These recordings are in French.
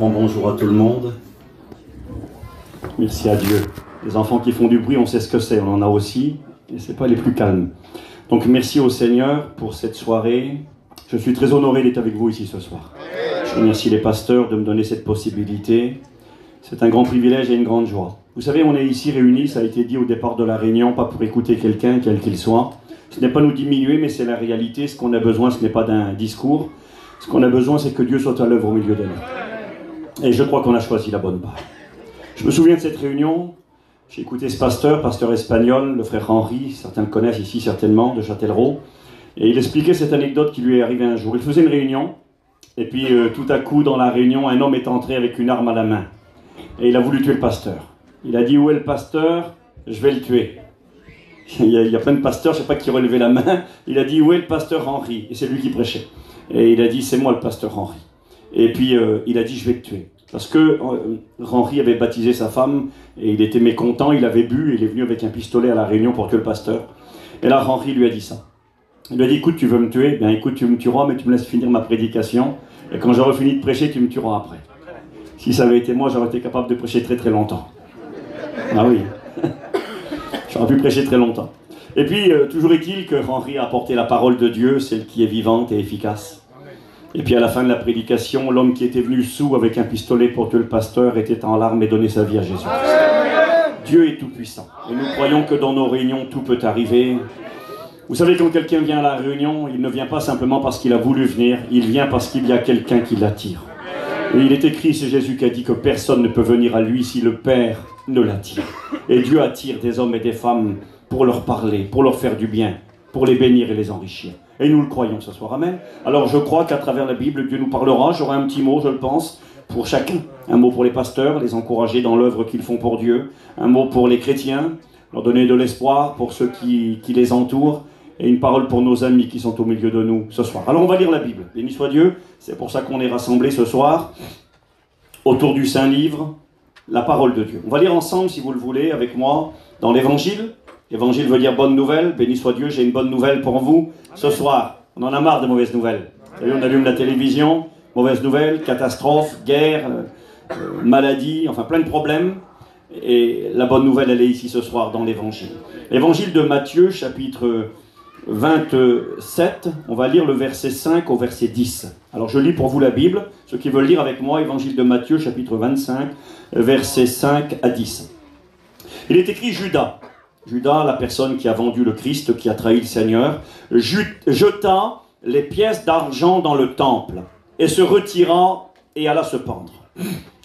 Bonjour à tout le monde. Merci à Dieu. Les enfants qui font du bruit, on sait ce que c'est, on en a aussi, et ce n'est pas les plus calmes. Donc merci au Seigneur pour cette soirée. Je suis très honoré d'être avec vous ici ce soir. Je remercie les pasteurs de me donner cette possibilité. C'est un grand privilège et une grande joie. Vous savez, on est ici réunis, ça a été dit au départ de la réunion, pas pour écouter quelqu'un, quel qu'il soit. Ce n'est pas nous diminuer, mais c'est la réalité. Ce qu'on a besoin, ce n'est pas d'un discours. Ce qu'on a besoin, c'est que Dieu soit à l'œuvre au milieu de nous. Et je crois qu'on a choisi la bonne part. Je me souviens de cette réunion. J'ai écouté ce pasteur espagnol, le frère Henri, certains le connaissent ici certainement, de Châtellerault. Et il expliquait cette anecdote qui lui est arrivée un jour. Il faisait une réunion, et puis tout à coup, dans la réunion, un homme est entré avec une arme à la main. Et il a voulu tuer le pasteur. Il a dit, où est le pasteur? Je vais le tuer. Il y a plein de pasteurs, je ne sais pas qui relevait la main. Il a dit, où est le pasteur Henri? Et c'est lui qui prêchait. Et il a dit, c'est moi le pasteur Henri. Et puis il a dit, je vais te tuer. Parce que Henri avait baptisé sa femme, et il était mécontent, il avait bu, et il est venu avec un pistolet à la réunion pour tuer le pasteur. Et là, Henri lui a dit ça. Il lui a dit, écoute, tu veux me tuer? Bien écoute, tu me tueras, mais tu me laisses finir ma prédication. Et quand j'aurai fini de prêcher, tu me tueras après. Si ça avait été moi, j'aurais été capable de prêcher très très longtemps. Ah oui. J'aurais pu prêcher très longtemps. Et puis, toujours est-il que Henri a apporté la parole de Dieu, celle qui est vivante et efficace. Et puis à la fin de la prédication, l'homme qui était venu sous avec un pistolet pour tuer le pasteur était en larmes et donnait sa vie à Jésus. Dieu est tout puissant. Et nous croyons que dans nos réunions, tout peut arriver. Vous savez, quand quelqu'un vient à la réunion, il ne vient pas simplement parce qu'il a voulu venir, il vient parce qu'il y a quelqu'un qui l'attire. Et il est écrit, c'est Jésus qui a dit que personne ne peut venir à lui si le Père ne l'attire. Et Dieu attire des hommes et des femmes pour leur parler, pour leur faire du bien, pour les bénir et les enrichir. Et nous le croyons ce soir, amen. Alors je crois qu'à travers la Bible, Dieu nous parlera. J'aurai un petit mot, je le pense, pour chacun. Un mot pour les pasteurs, les encourager dans l'œuvre qu'ils font pour Dieu. Un mot pour les chrétiens, leur donner de l'espoir pour ceux qui les entourent. Et une parole pour nos amis qui sont au milieu de nous ce soir. Alors on va lire la Bible. Béni soit Dieu, c'est pour ça qu'on est rassemblés ce soir, autour du Saint-Livre, la parole de Dieu. On va lire ensemble, si vous le voulez, avec moi, dans l'Évangile. Évangile veut dire bonne nouvelle. Béni soit Dieu, j'ai une bonne nouvelle pour vous ce soir. On en a marre de mauvaises nouvelles. Vous savez, on allume la télévision, mauvaises nouvelles, catastrophes, guerre, maladie, enfin plein de problèmes. Et la bonne nouvelle, elle est ici ce soir dans l'Évangile. Évangile de Matthieu, chapitre 27, on va lire le verset 5 au verset 10. Alors je lis pour vous la Bible. Ceux qui veulent lire avec moi, Évangile de Matthieu, chapitre 25, verset 5 à 10. Il est écrit Judas. Judas, la personne qui a vendu le Christ, qui a trahi le Seigneur, jeta les pièces d'argent dans le temple et se retira et alla se pendre.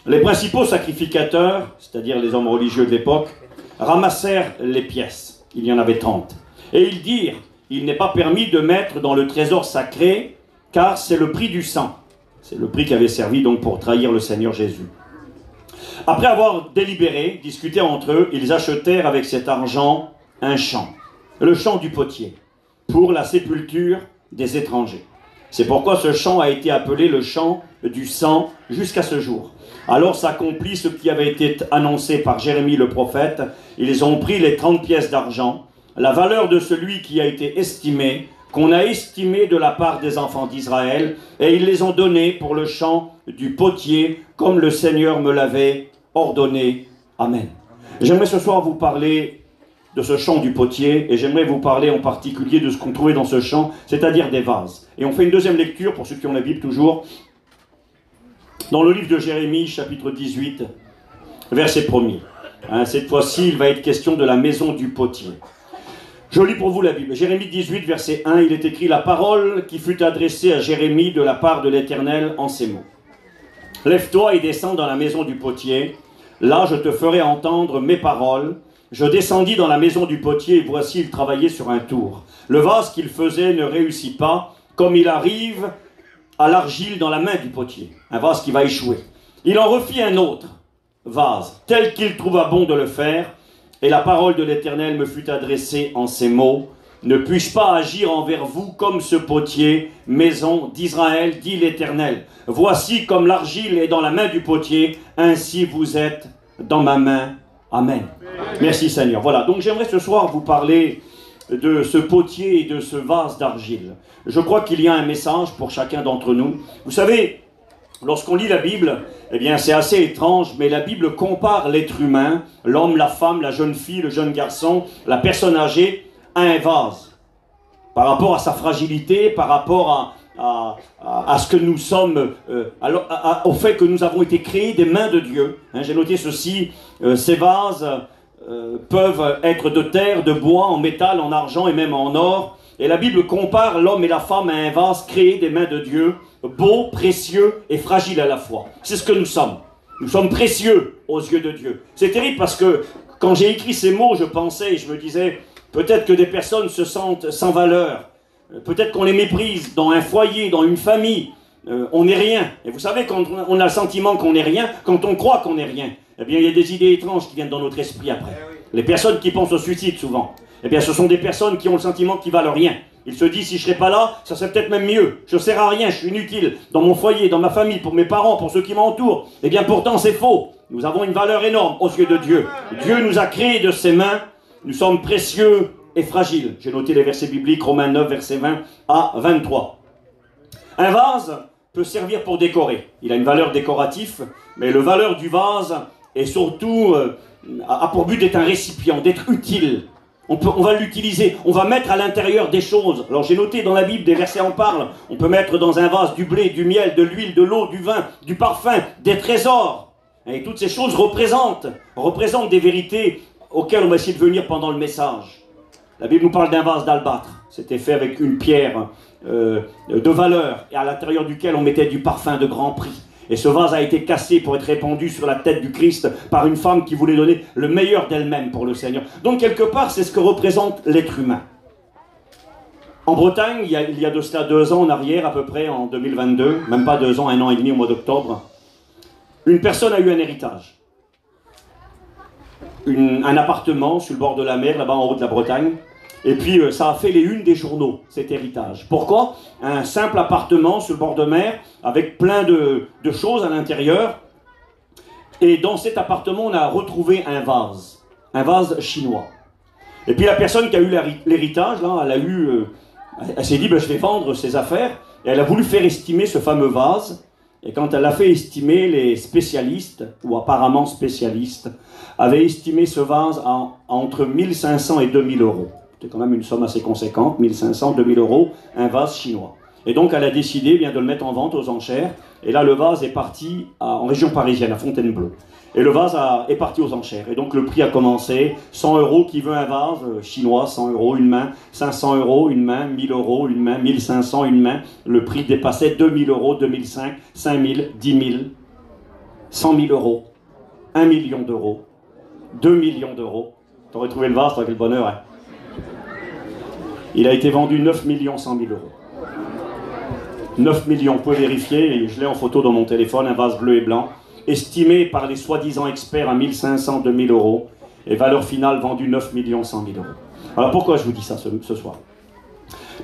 Les principaux sacrificateurs, c'est-à-dire les hommes religieux de l'époque, ramassèrent les pièces. Il y en avait 30. Et ils dirent, il n'est pas permis de mettre dans le trésor sacré, car c'est le prix du sang. C'est le prix qui avait servi donc pour trahir le Seigneur Jésus. Après avoir délibéré, discuté entre eux, ils achetèrent avec cet argent un champ, le champ du potier, pour la sépulture des étrangers. C'est pourquoi ce champ a été appelé le champ du sang jusqu'à ce jour. Alors s'accomplit ce qui avait été annoncé par Jérémie le prophète. Ils ont pris les 30 pièces d'argent, la valeur de celui qui a été estimé, qu'on a estimé de la part des enfants d'Israël, et ils les ont donnés pour le champ du potier, comme le Seigneur me l'avait ordonné. Amen. J'aimerais ce soir vous parler de ce champ du potier, et j'aimerais vous parler en particulier de ce qu'on trouvait dans ce champ, c'est-à-dire des vases. Et on fait une deuxième lecture, pour ceux qui ont la Bible toujours, dans le livre de Jérémie, chapitre 18, verset 1er. Cette fois-ci, il va être question de la maison du potier. Je lis pour vous la Bible. Jérémie 18, verset 1, il est écrit « La parole qui fut adressée à Jérémie de la part de l'Éternel en ces mots. Lève-toi et descends dans la maison du potier. Là, je te ferai entendre mes paroles. Je descendis dans la maison du potier et voici, il travaillait sur un tour. Le vase qu'il faisait ne réussit pas, comme il arrive à l'argile dans la main du potier. Un vase qui va échouer. Il en refit un autre vase, tel qu'il trouva bon de le faire. Et la parole de l'Éternel me fut adressée en ces mots. Ne puis-je pas agir envers vous comme ce potier, maison d'Israël, dit l'Éternel. Voici comme l'argile est dans la main du potier, ainsi vous êtes dans ma main. Amen. Merci Seigneur. Voilà, donc j'aimerais ce soir vous parler de ce potier et de ce vase d'argile. Je crois qu'il y a un message pour chacun d'entre nous. Vous savez, Lorsqu'on lit la Bible, eh bien c'est assez étrange, mais la Bible compare l'être humain, l'homme, la femme, la jeune fille, le jeune garçon, la personne âgée, à un vase. Par rapport à sa fragilité, par rapport à ce que nous sommes, au fait que nous avons été créés des mains de Dieu. Hein, j'ai noté ceci, ces vases peuvent être de terre, de bois, en métal, en argent et même en or. Et la Bible compare l'homme et la femme à un vase créé des mains de Dieu, beau, précieux et fragile à la fois. C'est ce que nous sommes. Nous sommes précieux aux yeux de Dieu. C'est terrible parce que quand j'ai écrit ces mots, je pensais et je me disais, peut-être que des personnes se sentent sans valeur. Peut-être qu'on les méprise dans un foyer, dans une famille. On n'est rien. Et vous savez, quand on a le sentiment qu'on n'est rien, quand on croit qu'on n'est rien, eh bien, il y a des idées étranges qui viennent dans notre esprit après. Les personnes qui pensent au suicide, souvent, eh bien, ce sont des personnes qui ont le sentiment qu'ils valent rien. Ils se disent, si je ne serais pas là, ça serait peut-être même mieux. Je ne sers à rien, je suis inutile. Dans mon foyer, dans ma famille, pour mes parents, pour ceux qui m'entourent. Eh bien, pourtant, c'est faux. Nous avons une valeur énorme aux yeux de Dieu. Dieu nous a créés de ses mains. Nous sommes précieux et fragiles. J'ai noté les versets bibliques, Romains 9, versets 20 à 23. Un vase peut servir pour décorer. Il a une valeur décorative, mais la valeur du vase est surtout, a pour but d'être un récipient, d'être utile. On va l'utiliser, on va mettre à l'intérieur des choses. Alors j'ai noté dans la Bible, des versets en parlent. On peut mettre dans un vase du blé, du miel, de l'huile, de l'eau, du vin, du parfum, des trésors. Et toutes ces choses représentent des vérités auxquelles on va essayer de venir pendant le message. La Bible nous parle d'un vase d'albâtre. C'était fait avec une pierre de valeur et à l'intérieur duquel on mettait du parfum de grand prix. Et ce vase a été cassé pour être répandu sur la tête du Christ par une femme qui voulait donner le meilleur d'elle-même pour le Seigneur. Donc quelque part, c'est ce que représente l'être humain. En Bretagne, il y a de cela 2 ans en arrière, à peu près en 2022, même pas 2 ans, 1 an et demi au mois d'octobre, une personne a eu un héritage. Un appartement sur le bord de la mer, là-bas en haut de la Bretagne. Et puis ça a fait les unes des journaux, cet héritage. Pourquoi? Un simple appartement sur le bord de mer, avec plein de choses à l'intérieur. Et dans cet appartement, on a retrouvé un vase chinois. Et puis la personne qui a eu l'héritage, là, elle s'est dit, ben, je vais vendre ses affaires. Et elle a voulu faire estimer ce fameux vase. Et quand elle l'a fait estimer, les spécialistes, ou apparemment spécialistes, avaient estimé ce vase entre 1500 et 2000 euros. C'est quand même une somme assez conséquente, 1500, 2000 euros, un vase chinois. Et donc elle a décidé bien de le mettre en vente aux enchères. Et là, le vase est parti en région parisienne, à Fontainebleau. Et le vase est parti aux enchères. Et donc le prix a commencé, 100 euros, qui veut un vase chinois, 100 euros, une main, 500 euros, une main, 1000 euros, une main, 1500, une main. Le prix dépassait 2000 euros, 2005, 5000, 10 000, 100 000 euros, 1 million d'euros, 2 millions d'euros. T'aurais trouvé le vase, t'aurais quel bonheur, hein. Il a été vendu 9 100 000 euros. 9 millions, vous pouvez vérifier, et je l'ai en photo dans mon téléphone, un vase bleu et blanc, estimé par les soi-disant experts à 1500, 2000 euros, et valeur finale vendue 9 100 000 euros. Alors pourquoi je vous dis ça ce soir?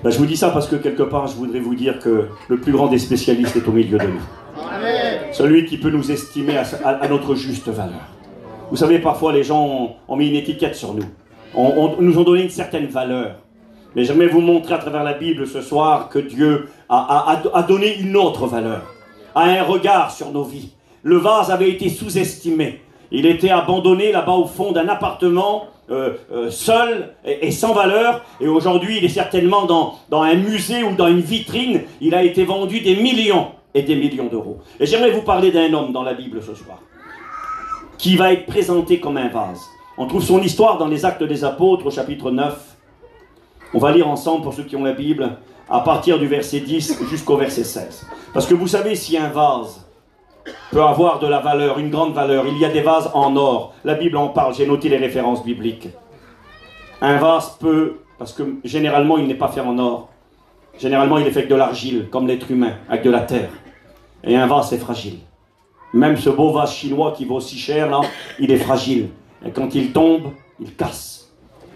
Ben, je vous dis ça parce que quelque part, je voudrais vous dire que le plus grand des spécialistes est au milieu de nous. Celui qui peut nous estimer à notre juste valeur. Vous savez, parfois les gens ont mis une étiquette sur nous. Nous ont donné une certaine valeur. Mais j'aimerais vous montrer à travers la Bible ce soir que Dieu a donné une autre valeur, a un regard sur nos vies. Le vase avait été sous-estimé. Il était abandonné là-bas au fond d'un appartement, seul et sans valeur. Et aujourd'hui, il est certainement dans un musée ou dans une vitrine. Il a été vendu des millions et des millions d'euros. Et j'aimerais vous parler d'un homme dans la Bible ce soir, qui va être présenté comme un vase. On trouve son histoire dans les Actes des Apôtres au chapitre 9. On va lire ensemble, pour ceux qui ont la Bible, à partir du verset 10 jusqu'au verset 16. Parce que vous savez, si un vase peut avoir de la valeur, une grande valeur, il y a des vases en or. La Bible en parle, j'ai noté les références bibliques. Un vase peut, parce que généralement il n'est pas fait en or. Généralement il est fait avec de l'argile, comme l'être humain, avec de la terre. Et un vase c'est fragile. Même ce beau vase chinois qui vaut si cher, là, il est fragile. Et quand il tombe, il casse.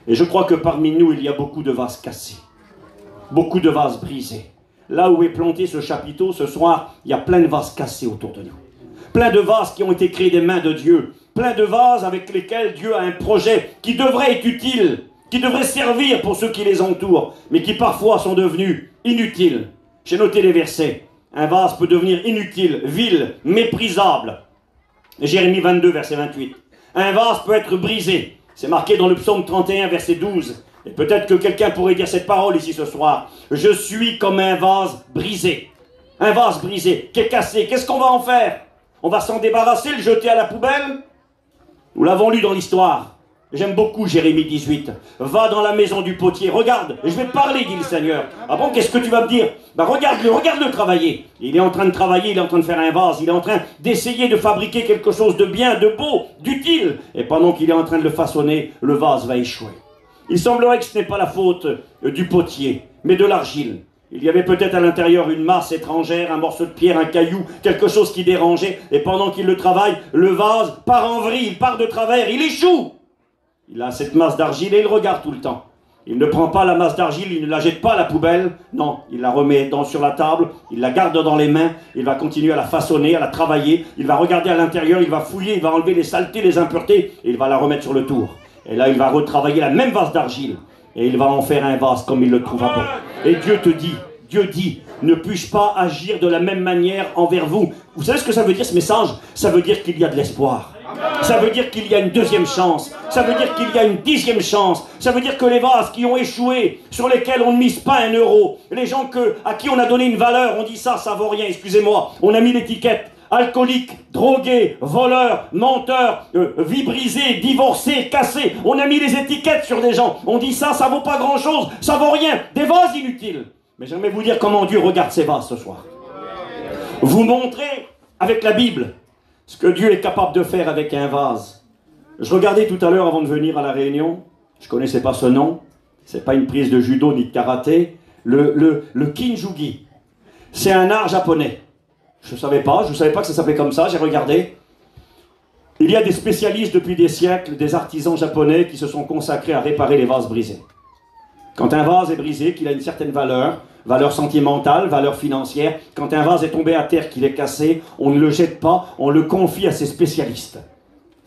Et je crois que parmi nous, il y a beaucoup de vases cassés. Beaucoup de vases brisés. Là où est planté ce chapiteau, ce soir, il y a plein de vases cassés autour de nous. Plein de vases qui ont été créés des mains de Dieu. Plein de vases avec lesquels Dieu a un projet qui devrait être utile, qui devrait servir pour ceux qui les entourent, mais qui parfois sont devenus inutiles. J'ai noté les versets. Un vase peut devenir inutile, vil, méprisable. Jérémie 22, verset 28. Un vase peut être brisé. C'est marqué dans le psaume 31, verset 12. Et peut-être que quelqu'un pourrait dire cette parole ici ce soir. Je suis comme un vase brisé. Un vase brisé, qui est cassé. Qu'est-ce qu'on va en faire? On va s'en débarrasser, le jeter à la poubelle? Nous l'avons lu dans l'histoire. J'aime beaucoup Jérémie 18. Va dans la maison du potier, regarde, je vais te parler, dit le Seigneur. Ah bon, qu'est-ce que tu vas me dire? Ben regarde-le travailler. Il est en train de travailler, il est en train de faire un vase, il est en train d'essayer de fabriquer quelque chose de bien, de beau, d'utile. Et pendant qu'il est en train de le façonner, le vase va échouer. Il semblerait que ce n'est pas la faute du potier, mais de l'argile. Il y avait peut-être à l'intérieur une masse étrangère, un morceau de pierre, un caillou, quelque chose qui dérangeait. Et pendant qu'il le travaille, le vase part en vrille, il part de travers, il échoue. Il a cette masse d'argile et il regarde tout le temps. Il ne prend pas la masse d'argile, il ne la jette pas à la poubelle. Non, il la remet sur la table, il la garde dans les mains, il va continuer à la façonner, à la travailler. Il va regarder à l'intérieur, il va fouiller, il va enlever les saletés, les impuretés, et il va la remettre sur le tour. Et là, il va retravailler la même vase d'argile. Et il va en faire un vase comme il le trouvera bon. Et Dieu dit, ne puis-je pas agir de la même manière envers vous? Vous savez ce que ça veut dire ce message? Ça veut dire qu'il y a de l'espoir. Ça veut dire qu'il y a une deuxième chance. Ça veut dire qu'il y a une 10e chance. Ça veut dire que les vases qui ont échoué, sur lesquels on ne mise pas 1 euro, les gens à qui on a donné une valeur, on dit ça vaut rien, excusez-moi, on a mis l'étiquette. Alcoolique, drogué, voleur, menteur, vie brisée, divorcé, cassé. On a mis les étiquettes sur des gens. On dit ça vaut pas grand-chose, ça vaut rien. Des vases inutiles. Mais j'aimerais vous dire comment Dieu regarde ces vases ce soir. Vous montrez avec la Bible ce que Dieu est capable de faire avec un vase. Je regardais tout à l'heure avant de venir à la réunion. Je ne connaissais pas ce nom. Ce n'est pas une prise de judo ni de karaté. Le kinjugi. C'est un art japonais. Je ne savais pas que ça s'appelait comme ça, j'ai regardé. Il y a des spécialistes depuis des siècles, des artisans japonais qui se sont consacrés à réparer les vases brisés. Quand un vase est brisé, qu'il a une certaine valeur, valeur sentimentale, valeur financière, quand un vase est tombé à terre, qu'il est cassé, on ne le jette pas, on le confie à ces spécialistes.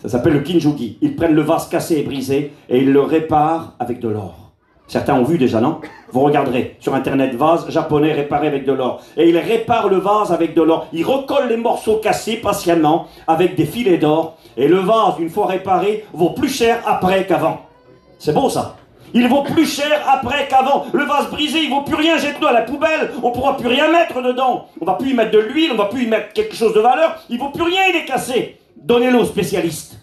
Ça s'appelle le kinjugi. Ils prennent le vase cassé et brisé et ils le réparent avec de l'or. Certains ont vu déjà, non? Vous regarderez sur internet, vase japonais réparé avec de l'or. Et ils réparent le vase avec de l'or. Ils recollent les morceaux cassés patiemment avec des filets d'or. Et le vase, une fois réparé, vaut plus cher après qu'avant. C'est beau ça. Il vaut plus cher après qu'avant. Le vase brisé, il vaut plus rien, jette-le à la poubelle. On ne pourra plus rien mettre dedans. On ne va plus y mettre de l'huile, on ne va plus y mettre quelque chose de valeur. Il vaut plus rien, il est cassé. Donnez-le aux spécialistes.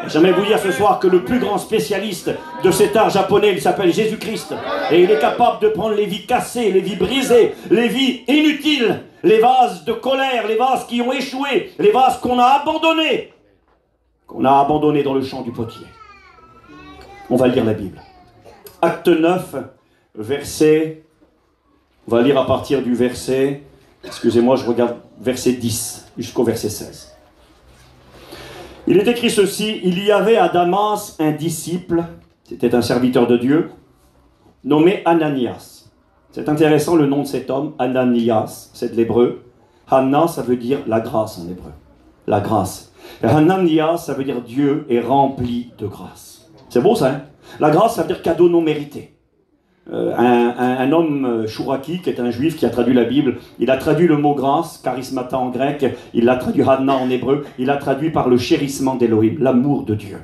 J'aimerais vous dire ce soir que le plus grand spécialiste de cet art japonais, il s'appelle Jésus-Christ. Et il est capable de prendre les vies cassées, les vies brisées, les vies inutiles, les vases de colère, les vases qui ont échoué, les vases qu'on a abandonnés dans le champ du potier. On va lire la Bible. Acte 9, verset, on va lire à partir du verset, excusez-moi, je regarde verset 10 jusqu'au verset 16. Il est écrit ceci, il y avait à Damas un disciple, c'était un serviteur de Dieu, nommé Ananias. C'est intéressant le nom de cet homme, Ananias, c'est de l'hébreu. Hanna, ça veut dire la grâce en hébreu, la grâce. Ananias, ça veut dire Dieu est rempli de grâce. C'est beau ça, hein? La grâce, ça veut dire cadeau non mérité. Un homme, Chouraki, qui est un juif qui a traduit la Bible, il a traduit le mot grâce, charismata en grec, il l'a traduit Hanna en hébreu, il l'a traduit par le chérissement d'Élohim, l'amour de Dieu.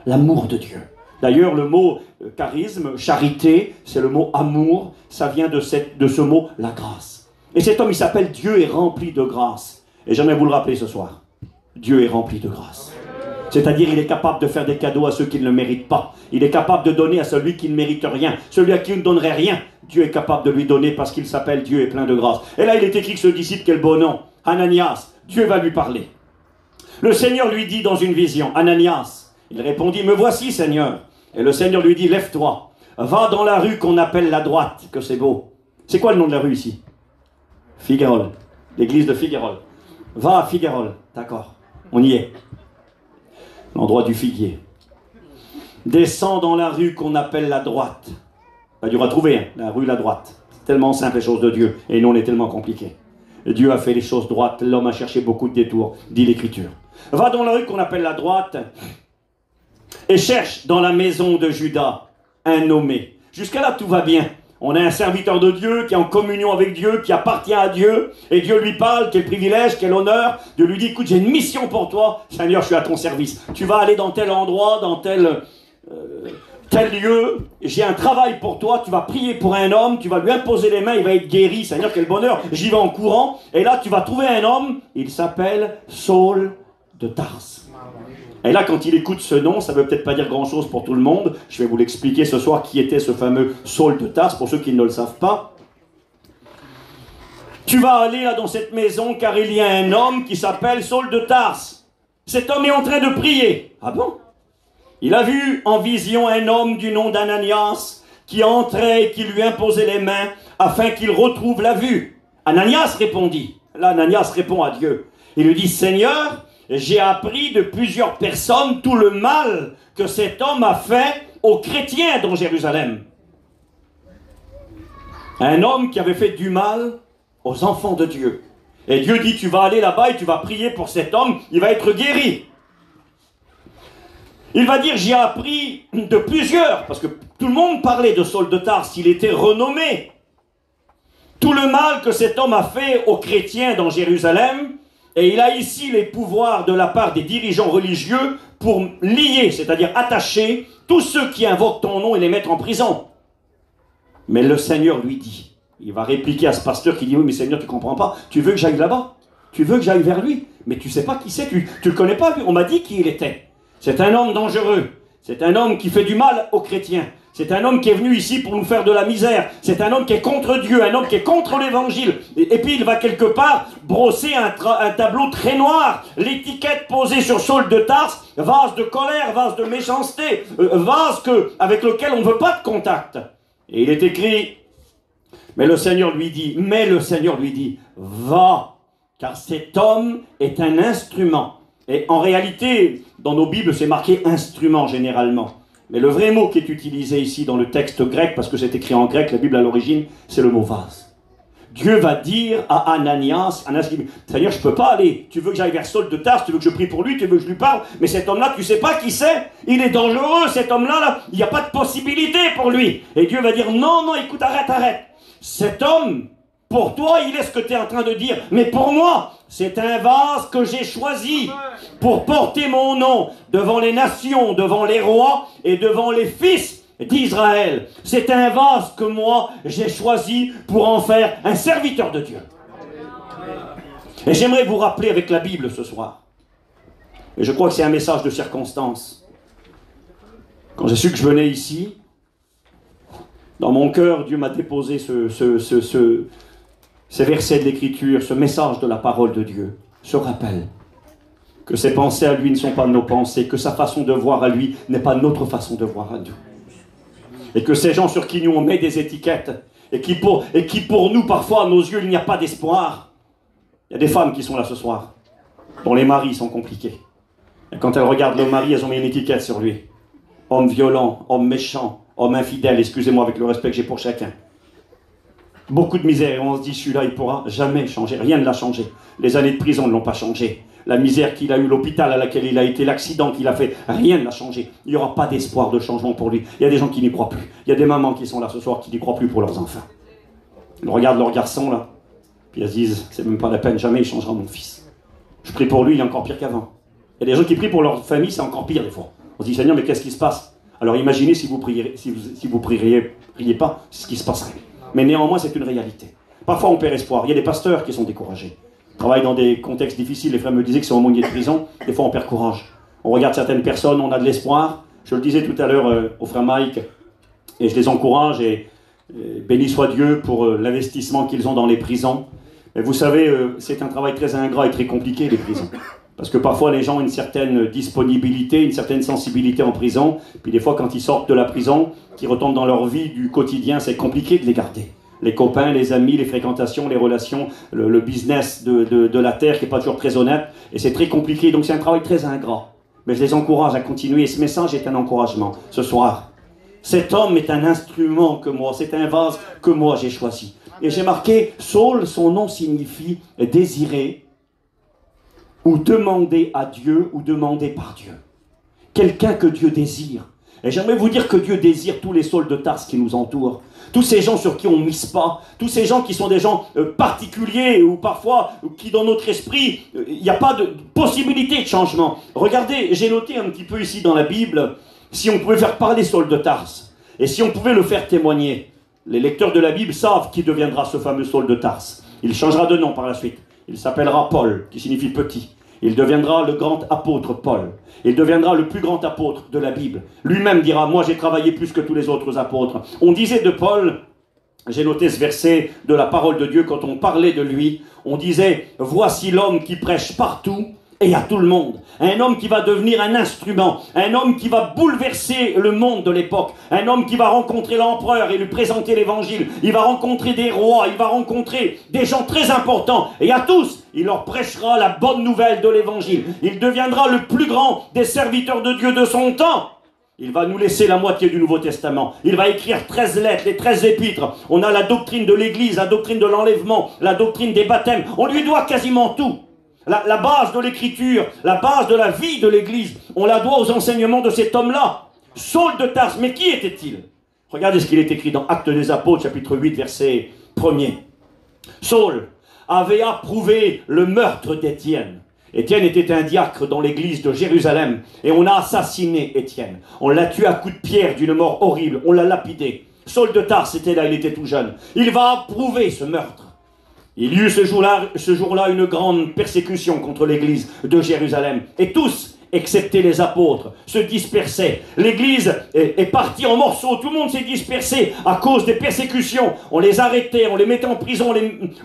L'amour de Dieu. D'ailleurs, le mot charisme, charité, c'est le mot amour, ça vient de ce mot, la grâce. Et cet homme, il s'appelle Dieu est rempli de grâce. Et j'aimerais vous le rappeler ce soir. Dieu est rempli de grâce. C'est-à-dire, il est capable de faire des cadeaux à ceux qui ne le méritent pas. Il est capable de donner à celui qui ne mérite rien. Celui à qui on ne donnerait rien, Dieu est capable de lui donner parce qu'il s'appelle Dieu est plein de grâce. Et là, il est écrit que ce disciple, quel beau nom, Ananias, Dieu va lui parler. Le Seigneur lui dit dans une vision, Ananias, il répondit, me voici Seigneur. Et le Seigneur lui dit, lève-toi, va dans la rue qu'on appelle la droite, que c'est beau. C'est quoi le nom de la rue ici? Figuerolles, l'église de Figuerolles. Va à Figuerolles, d'accord, on y est. L'endroit du figuier. Descends dans la rue qu'on appelle la droite. Pas dur à trouver, hein, la rue la droite. C'est tellement simple les choses de Dieu, et nous on est tellement compliqués. Dieu a fait les choses droites, l'homme a cherché beaucoup de détours, dit l'Écriture. Va dans la rue qu'on appelle la droite, et cherche dans la maison de Judas un nommé. Jusqu'à là tout va bien. On a un serviteur de Dieu qui est en communion avec Dieu, qui appartient à Dieu, et Dieu lui parle, quel privilège, quel honneur. Dieu lui dit, écoute, j'ai une mission pour toi, Seigneur, je suis à ton service. Tu vas aller dans tel endroit, dans tel lieu, j'ai un travail pour toi, tu vas prier pour un homme, tu vas lui imposer les mains, il va être guéri, Seigneur, quel bonheur, j'y vais en courant, et là tu vas trouver un homme, il s'appelle Saul de Tarse. Et là, quand il écoute ce nom, ça ne veut peut-être pas dire grand-chose pour tout le monde. Je vais vous l'expliquer ce soir qui était ce fameux Saul de Tarse, pour ceux qui ne le savent pas. Tu vas aller là dans cette maison car il y a un homme qui s'appelle Saul de Tarse. Cet homme est en train de prier. Ah bon? Il a vu en vision un homme du nom d'Ananias qui entrait et qui lui imposait les mains afin qu'il retrouve la vue. Ananias répondit. Là, Ananias répond à Dieu. Il lui dit, Seigneur, j'ai appris de plusieurs personnes tout le mal que cet homme a fait aux chrétiens dans Jérusalem. Un homme qui avait fait du mal aux enfants de Dieu. Et Dieu dit, tu vas aller là-bas et tu vas prier pour cet homme, il va être guéri. Il va dire, j'ai appris de plusieurs, parce que tout le monde parlait de Saul de Tarse, il était renommé. Tout le mal que cet homme a fait aux chrétiens dans Jérusalem, et il a ici les pouvoirs de la part des dirigeants religieux pour lier, c'est-à-dire attacher tous ceux qui invoquent ton nom et les mettre en prison. Mais le Seigneur lui dit, il va répliquer à ce pasteur qui dit, oui mais Seigneur tu ne comprends pas, tu veux que j'aille là-bas, tu veux que j'aille vers lui, mais tu ne sais pas qui c'est, tu ne le connais pas lui, on m'a dit qui il était. C'est un homme dangereux, c'est un homme qui fait du mal aux chrétiens. C'est un homme qui est venu ici pour nous faire de la misère. C'est un homme qui est contre Dieu, un homme qui est contre l'évangile. Et puis il va quelque part brosser un tableau très noir. L'étiquette posée sur Saul de Tarse, vase de colère, vase de méchanceté, vase avec lequel on ne veut pas de contact. Et il est écrit, mais le Seigneur lui dit, va, car cet homme est un instrument. Et en réalité, dans nos Bibles, c'est marqué instrument généralement. Mais le vrai mot qui est utilisé ici dans le texte grec, parce que c'est écrit en grec, la Bible à l'origine, c'est le mot vase. Dieu va dire à Ananias, Seigneur, je ne peux pas aller. Tu veux que j'aille vers Saul de Tarse, tu veux que je prie pour lui, tu veux que je lui parle, mais cet homme-là, tu ne sais pas qui c'est. Il est dangereux, cet homme-là, il n'y a pas de possibilité pour lui. Et Dieu va dire, non, écoute, arrête. Cet homme, pour toi, il est ce que tu es en train de dire. Mais pour moi, c'est un vase que j'ai choisi pour porter mon nom devant les nations, devant les rois et devant les fils d'Israël. C'est un vase que moi, j'ai choisi pour en faire un serviteur de Dieu. Et j'aimerais vous rappeler avec la Bible ce soir. Et je crois que c'est un message de circonstance. Quand j'ai su que je venais ici, dans mon cœur, Dieu m'a déposé ces versets de l'Écriture, ce message de la parole de Dieu, ce rappel que ses pensées à lui ne sont pas nos pensées, que sa façon de voir à lui n'est pas notre façon de voir à nous. Et que ces gens sur qui nous on met des étiquettes, et qui pour nous, parfois, à nos yeux, il n'y a pas d'espoir. Il y a des femmes qui sont là ce soir, dont les maris sont compliqués. Et quand elles regardent le mari, elles ont mis une étiquette sur lui. Homme violent, homme méchant, homme infidèle, excusez-moi avec le respect que j'ai pour chacun. Beaucoup de misère, et on se dit, celui-là, il ne pourra jamais changer. Rien ne l'a changé. Les années de prison ne l'ont pas changé. La misère qu'il a eue, l'hôpital à laquelle il a été, l'accident qu'il a fait, rien ne l'a changé. Il n'y aura pas d'espoir de changement pour lui. Il y a des gens qui n'y croient plus. Il y a des mamans qui sont là ce soir qui n'y croient plus pour leurs enfants. Ils regardent leur garçon, là, puis elles se disent, c'est même pas la peine, jamais il changera mon fils. Je prie pour lui, il est encore pire qu'avant. Il y a des gens qui prient pour leur famille, c'est encore pire des fois. On se dit, Seigneur, mais qu'est-ce qui se passe? Alors imaginez si vous priez pas, c'est ce qui se passerait. Mais néanmoins, c'est une réalité. Parfois, on perd espoir. Il y a des pasteurs qui sont découragés. Ils travaillent dans des contextes difficiles. Les frères me disaient que c'est au moment de prison. Des fois, on perd courage. On regarde certaines personnes, on a de l'espoir. Je le disais tout à l'heure au frère Mike, et je les encourage, et béni soit Dieu pour l'investissement qu'ils ont dans les prisons. Mais vous savez, c'est un travail très ingrat et très compliqué, les prisons. Parce que parfois, les gens ont une certaine disponibilité, une certaine sensibilité en prison. Puis des fois, quand ils sortent de la prison, qu'ils retombent dans leur vie du quotidien, c'est compliqué de les garder. Les copains, les amis, les fréquentations, les relations, le business de la terre qui n'est pas toujours très honnête. Et c'est très compliqué, donc c'est un travail très ingrat. Mais je les encourage à continuer. Et ce message est un encouragement ce soir. Cet homme est un instrument que moi, c'est un vase que moi j'ai choisi. Et j'ai marqué, Saul, son nom signifie désiré, ou demander à Dieu, ou demander par Dieu. Quelqu'un que Dieu désire. Et j'aimerais vous dire que Dieu désire tous les Sauls de Tarse qui nous entourent. Tous ces gens sur qui on ne mise pas. Tous ces gens qui sont des gens particuliers ou parfois qui dans notre esprit, il n'y a pas de possibilité de changement. Regardez, j'ai noté un petit peu ici dans la Bible, si on pouvait faire parler Saul de Tarse et si on pouvait le faire témoigner. Les lecteurs de la Bible savent qui deviendra ce fameux Saul de Tarse. Il changera de nom par la suite. Il s'appellera Paul, qui signifie petit. Il deviendra le grand apôtre Paul. Il deviendra le plus grand apôtre de la Bible. Lui-même dira, moi j'ai travaillé plus que tous les autres apôtres. On disait de Paul, j'ai noté ce verset de la parole de Dieu, quand on parlait de lui, on disait, voici l'homme qui prêche partout et à tout le monde. Un homme qui va devenir un instrument, un homme qui va bouleverser le monde de l'époque, un homme qui va rencontrer l'empereur et lui présenter l'évangile, il va rencontrer des rois, il va rencontrer des gens très importants, et à tous, il leur prêchera la bonne nouvelle de l'évangile. Il deviendra le plus grand des serviteurs de Dieu de son temps. Il va nous laisser la moitié du Nouveau Testament. Il va écrire 13 lettres, les 13 épîtres. On a la doctrine de l'Église, la doctrine de l'enlèvement, la doctrine des baptêmes. On lui doit quasiment tout. La base de l'écriture, la base de la vie de l'Église, on la doit aux enseignements de cet homme-là. Saul de Tarse, mais qui était-il? Regardez ce qu'il est écrit dans Actes des Apôtres, chapitre 8, verset 1er. Saul avait approuvé le meurtre d'Étienne. Étienne était un diacre dans l'église de Jérusalem, et on a assassiné Étienne. On l'a tué à coups de pierre d'une mort horrible, on l'a lapidé. Saul de Tarse était là, il était tout jeune. Il va approuver ce meurtre. Il y eut ce jour-là une grande persécution contre l'église de Jérusalem. Et tous, excepté les apôtres, se dispersaient. L'église est partie en morceaux. Tout le monde s'est dispersé à cause des persécutions. On les arrêtait, on les mettait en prison,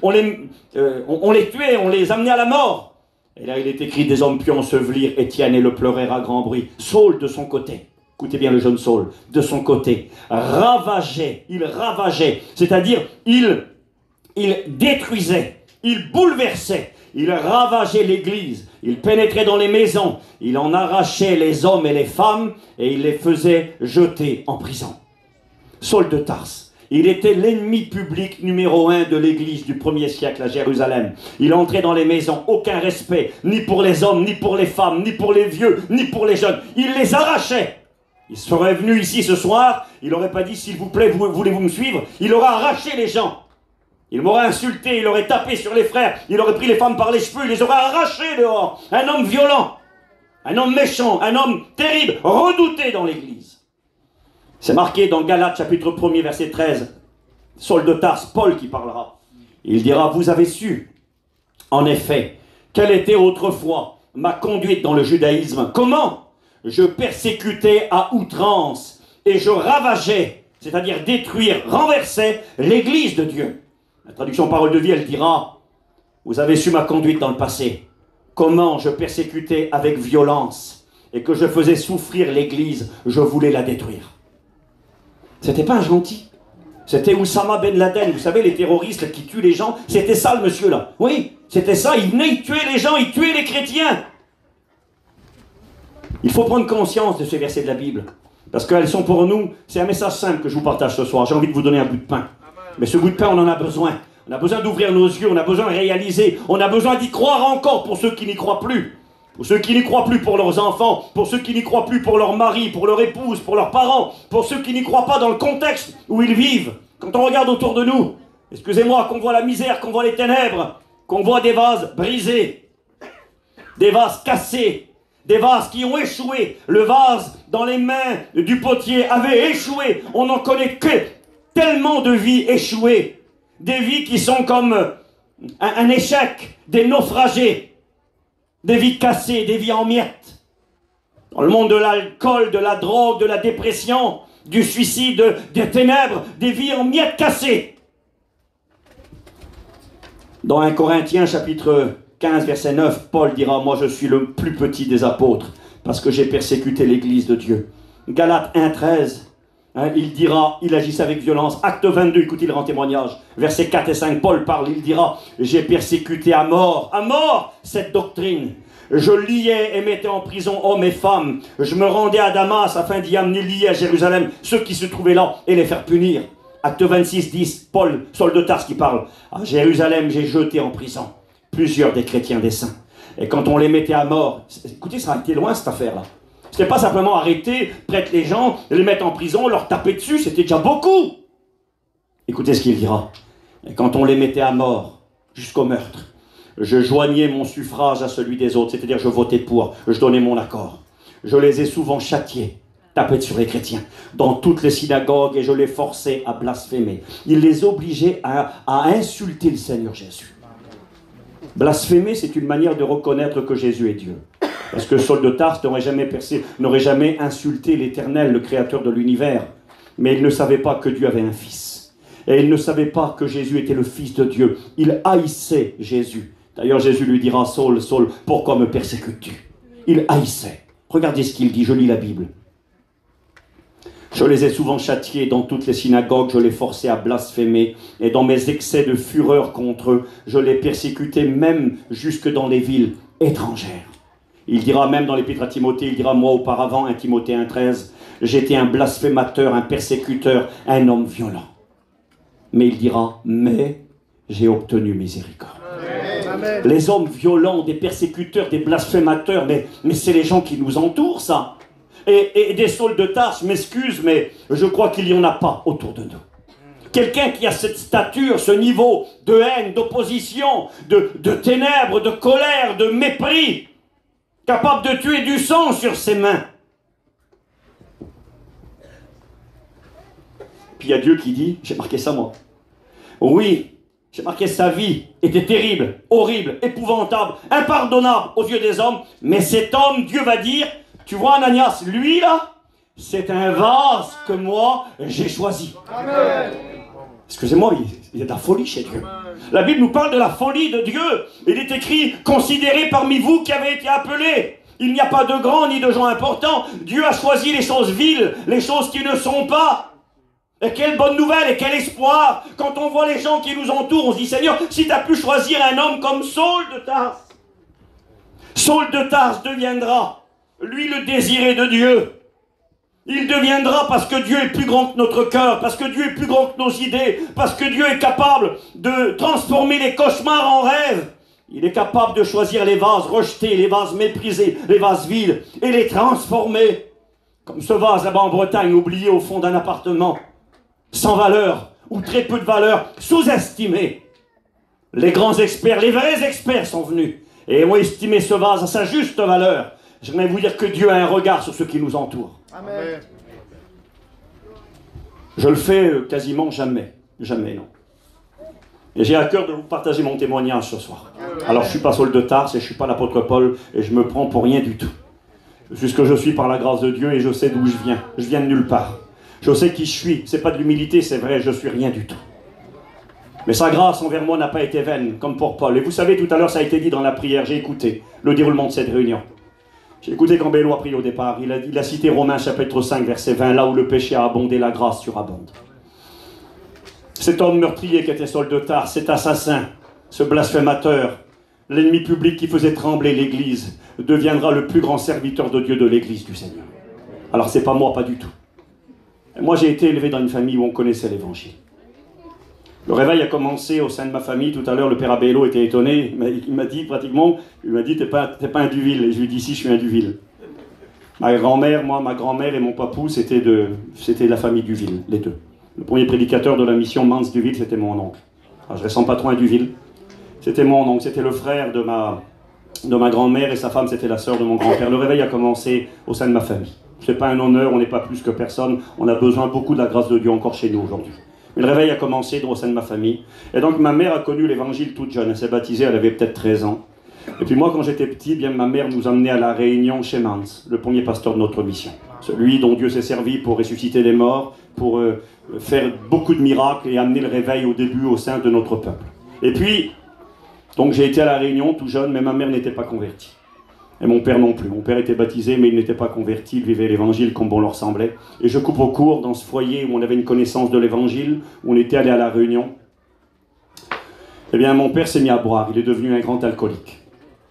on les tuait, on les amenait à la mort. Et là, il est écrit, des hommes purent ensevelir Étienne et le pleurèrent à grand bruit. Saul, de son côté, écoutez bien le jeune Saul, de son côté, ravageait, c'est-à-dire il détruisait, il bouleversait, il ravageait l'église, il pénétrait dans les maisons, il en arrachait les hommes et les femmes et il les faisait jeter en prison. Saul de Tarse, il était l'ennemi public numéro 1 de l'église du 1er siècle à Jérusalem. Il entrait dans les maisons, aucun respect, ni pour les hommes, ni pour les femmes, ni pour les vieux, ni pour les jeunes. Il les arrachait. Il serait venu ici ce soir, il n'aurait pas dit, s'il vous plaît, voulez-vous me suivre? Il aurait arraché les gens. Il m'aurait insulté, il aurait tapé sur les frères, il aurait pris les femmes par les cheveux, il les aurait arrachés dehors. Un homme violent, un homme méchant, un homme terrible, redouté dans l'église. C'est marqué dans Galates chapitre 1er verset 13. Saul de Tarse, Paul qui parlera. Il dira, vous avez su, en effet, quelle était autrefois ma conduite dans le judaïsme. Comment je persécutais à outrance et je ravageais, c'est-à-dire détruire, renversais l'église de Dieu. La traduction parole de vie, elle dira, vous avez su ma conduite dans le passé, comment je persécutais avec violence et que je faisais souffrir l'église, je voulais la détruire. C'était pas un gentil. C'était Oussama Ben Laden, vous savez, les terroristes qui tuent les gens, c'était ça le monsieur-là. Oui, c'était ça, il venait, il tuait les gens, il tuait les chrétiens. Il faut prendre conscience de ces versets de la Bible, parce qu'elles sont pour nous, c'est un message simple que je vous partage ce soir, j'ai envie de vous donner un bout de pain. Mais ce bout de pain, on en a besoin. On a besoin d'ouvrir nos yeux, on a besoin de réaliser, on a besoin d'y croire encore pour ceux qui n'y croient plus. Pour ceux qui n'y croient plus pour leurs enfants, pour ceux qui n'y croient plus pour leur mari, pour leur épouse, pour leurs parents, pour ceux qui n'y croient pas dans le contexte où ils vivent. Quand on regarde autour de nous, excusez-moi, qu'on voit la misère, qu'on voit les ténèbres, qu'on voit des vases brisés, des vases cassés, des vases qui ont échoué. Le vase dans les mains du potier avait échoué. On n'en connaît que tellement de vies échouées, des vies qui sont comme un échec, des naufragés, des vies cassées, des vies en miettes. Dans le monde de l'alcool, de la drogue, de la dépression, du suicide, des ténèbres, des vies en miettes cassées. Dans 1 Corinthiens chapitre 15 verset 9, Paul dira, moi je suis le plus petit des apôtres, parce que j'ai persécuté l'église de Dieu. Galates 1, 13, il dira, il agissait avec violence. Acte 22, écoutez, il rend témoignage. Versets 4 et 5, Paul parle, il dira, j'ai persécuté à mort cette doctrine. Je liais et mettais en prison hommes et femmes. Je me rendais à Damas afin d'y amener liés à Jérusalem ceux qui se trouvaient là et les faire punir. Acte 26, 10, Paul, Saul de Tarse qui parle. À Jérusalem, j'ai jeté en prison plusieurs des chrétiens des saints. Et quand on les mettait à mort, écoutez, ça a été loin cette affaire-là. C'était pas simplement arrêter, prêtre les gens, les mettre en prison, leur taper dessus, c'était déjà beaucoup. Écoutez ce qu'il dira. Et quand on les mettait à mort, jusqu'au meurtre, je joignais mon suffrage à celui des autres, c'est-à-dire je votais pour, je donnais mon accord. Je les ai souvent châtiés, tapés sur les chrétiens, dans toutes les synagogues, et je les forçais à blasphémer. Il les obligeait à insulter le Seigneur Jésus. Blasphémer, c'est une manière de reconnaître que Jésus est Dieu. Parce que Saul de Tarse n'aurait jamais insulté l'Éternel, le Créateur de l'univers. Mais il ne savait pas que Dieu avait un fils. Et il ne savait pas que Jésus était le Fils de Dieu. Il haïssait Jésus. D'ailleurs, Jésus lui dira, Saul, Saul, pourquoi me persécutes-tu? Il haïssait. Regardez ce qu'il dit, je lis la Bible. Je les ai souvent châtiés dans toutes les synagogues, je les forçais à blasphémer, et dans mes excès de fureur contre eux, je les persécutais même jusque dans les villes étrangères. Il dira même dans l'épître à Timothée, il dira, moi auparavant, 1 Timothée 1,13, j'étais un blasphémateur, un persécuteur, un homme violent. Mais il dira, mais j'ai obtenu miséricorde. Amen. Les hommes violents, des persécuteurs, des blasphémateurs, mais c'est les gens qui nous entourent, ça. Et des Sauls de Tarse, m'excuse, mais je crois qu'il n'y en a pas autour de nous. Quelqu'un qui a cette stature, ce niveau de haine, d'opposition, de ténèbres, de colère, de mépris, capable de tuer du sang sur ses mains. Puis il y a Dieu qui dit, j'ai marqué ça moi, oui, j'ai marqué sa vie était terrible, horrible, épouvantable, impardonnable aux yeux des hommes, mais cet homme, Dieu va dire, tu vois Ananias, lui là, c'est un vase que moi j'ai choisi. Amen. Excusez-moi, il y a de la folie chez Dieu. La Bible nous parle de la folie de Dieu. Il est écrit, considérez parmi vous qui avez été appelés. Il n'y a pas de grands ni de gens importants. Dieu a choisi les choses viles, les choses qui ne sont pas. Et quelle bonne nouvelle et quel espoir. Quand on voit les gens qui nous entourent, on se dit, Seigneur, si tu as pu choisir un homme comme Saul de Tarse, Saul de Tarse deviendra, lui, le désiré de Dieu. Il deviendra parce que Dieu est plus grand que notre cœur, parce que Dieu est plus grand que nos idées, parce que Dieu est capable de transformer les cauchemars en rêves. Il est capable de choisir les vases rejetés, les vases méprisés, les vases vides, et les transformer. Comme ce vase là-bas en Bretagne, oublié au fond d'un appartement, sans valeur, ou très peu de valeur, sous-estimé. Les grands experts, les vrais experts sont venus, et ont estimé ce vase à sa juste valeur. J'aimerais vous dire que Dieu a un regard sur ceux qui nous entourent. Amen. Je le fais quasiment jamais. Jamais, non. Et j'ai à cœur de vous partager mon témoignage ce soir. Alors, je ne suis pas Saul de Tarse et je ne suis pas l'apôtre Paul et je me prends pour rien du tout. Je suis ce que je suis par la grâce de Dieu et je sais d'où je viens. Je viens de nulle part. Je sais qui je suis. Ce n'est pas de l'humilité, c'est vrai, je ne suis rien du tout. Mais sa grâce envers moi n'a pas été vaine, comme pour Paul. Et vous savez, tout à l'heure, ça a été dit dans la prière, j'ai écouté le déroulement de cette réunion. J'ai écouté quand Bélo a prié au départ, il a cité Romains chapitre 5, verset 20, là où le péché a abondé, la grâce surabonde. Cet homme meurtrier qui était Saul de Tarse, cet assassin, ce blasphémateur, l'ennemi public qui faisait trembler l'Église, deviendra le plus grand serviteur de Dieu de l'Église du Seigneur. Alors c'est pas moi, pas du tout. Et moi j'ai été élevé dans une famille où on connaissait l'Évangile. Le réveil a commencé au sein de ma famille. Tout à l'heure, le père Abello était étonné. Il m'a dit pratiquement, t'es pas un Duville. Et je lui ai dit, si, je suis un Duville. Ma grand-mère et mon papou, c'était la famille Duville, les deux. Le premier prédicateur de la mission Mans Duville, c'était mon oncle. Alors, je ne ressens pas trop un Duville. C'était mon oncle, c'était le frère de ma grand-mère et sa femme, c'était la sœur de mon grand-père. Le réveil a commencé au sein de ma famille. Ce n'est pas un honneur, on n'est pas plus que personne. On a besoin beaucoup de la grâce de Dieu encore chez nous aujourd'hui. Mais le réveil a commencé au sein de ma famille. Et donc ma mère a connu l'évangile toute jeune. Elle s'est baptisée, elle avait peut-être 13 ans. Et puis moi, quand j'étais petit, bien ma mère nous emmenait à la Réunion chez Mans, le premier pasteur de notre mission. Celui dont Dieu s'est servi pour ressusciter les morts, pour faire beaucoup de miracles et amener le réveil au début au sein de notre peuple. Et puis, donc j'ai été à la Réunion tout jeune, mais ma mère n'était pas convertie. Et mon père non plus. Mon père était baptisé, mais il n'était pas converti, il vivait l'évangile comme bon leur semblait. Et je coupe au court dans ce foyer où on avait une connaissance de l'évangile, où on était allé à la Réunion. Eh bien, mon père s'est mis à boire, il est devenu un grand alcoolique.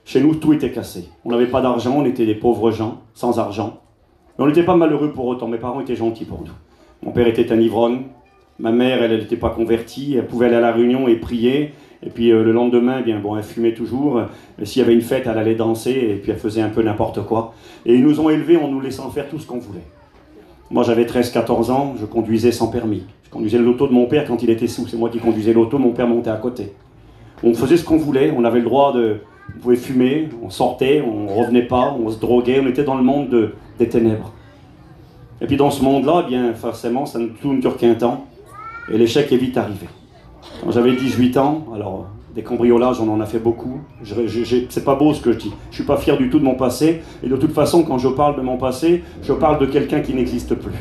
Chez nous, tout était cassé. On n'avait pas d'argent, on était des pauvres gens, sans argent. Mais on n'était pas malheureux pour autant, mes parents étaient gentils pour nous. Mon père était un ivrogne, ma mère, elle n'était pas convertie, elle pouvait aller à la Réunion et prier. Et puis le lendemain, eh bien, bon, elle fumait toujours. S'il y avait une fête, elle allait danser et puis elle faisait un peu n'importe quoi. Et ils nous ont élevés en nous laissant faire tout ce qu'on voulait. Moi, j'avais 13-14 ans, je conduisais sans permis. Je conduisais l'auto de mon père quand il était sous. C'est moi qui conduisais l'auto, mon père montait à côté. On faisait ce qu'on voulait, on avait le droit de... On pouvait fumer, on sortait, on revenait pas, on se droguait, on était dans le monde des ténèbres. Et puis dans ce monde-là, eh bien, forcément, tout ne dure qu'un temps. Et l'échec est vite arrivé. Quand j'avais 18 ans, alors des cambriolages, on en a fait beaucoup. C'est pas beau ce que je dis. Je suis pas fier du tout de mon passé. Et de toute façon, quand je parle de mon passé, je parle de quelqu'un qui n'existe plus.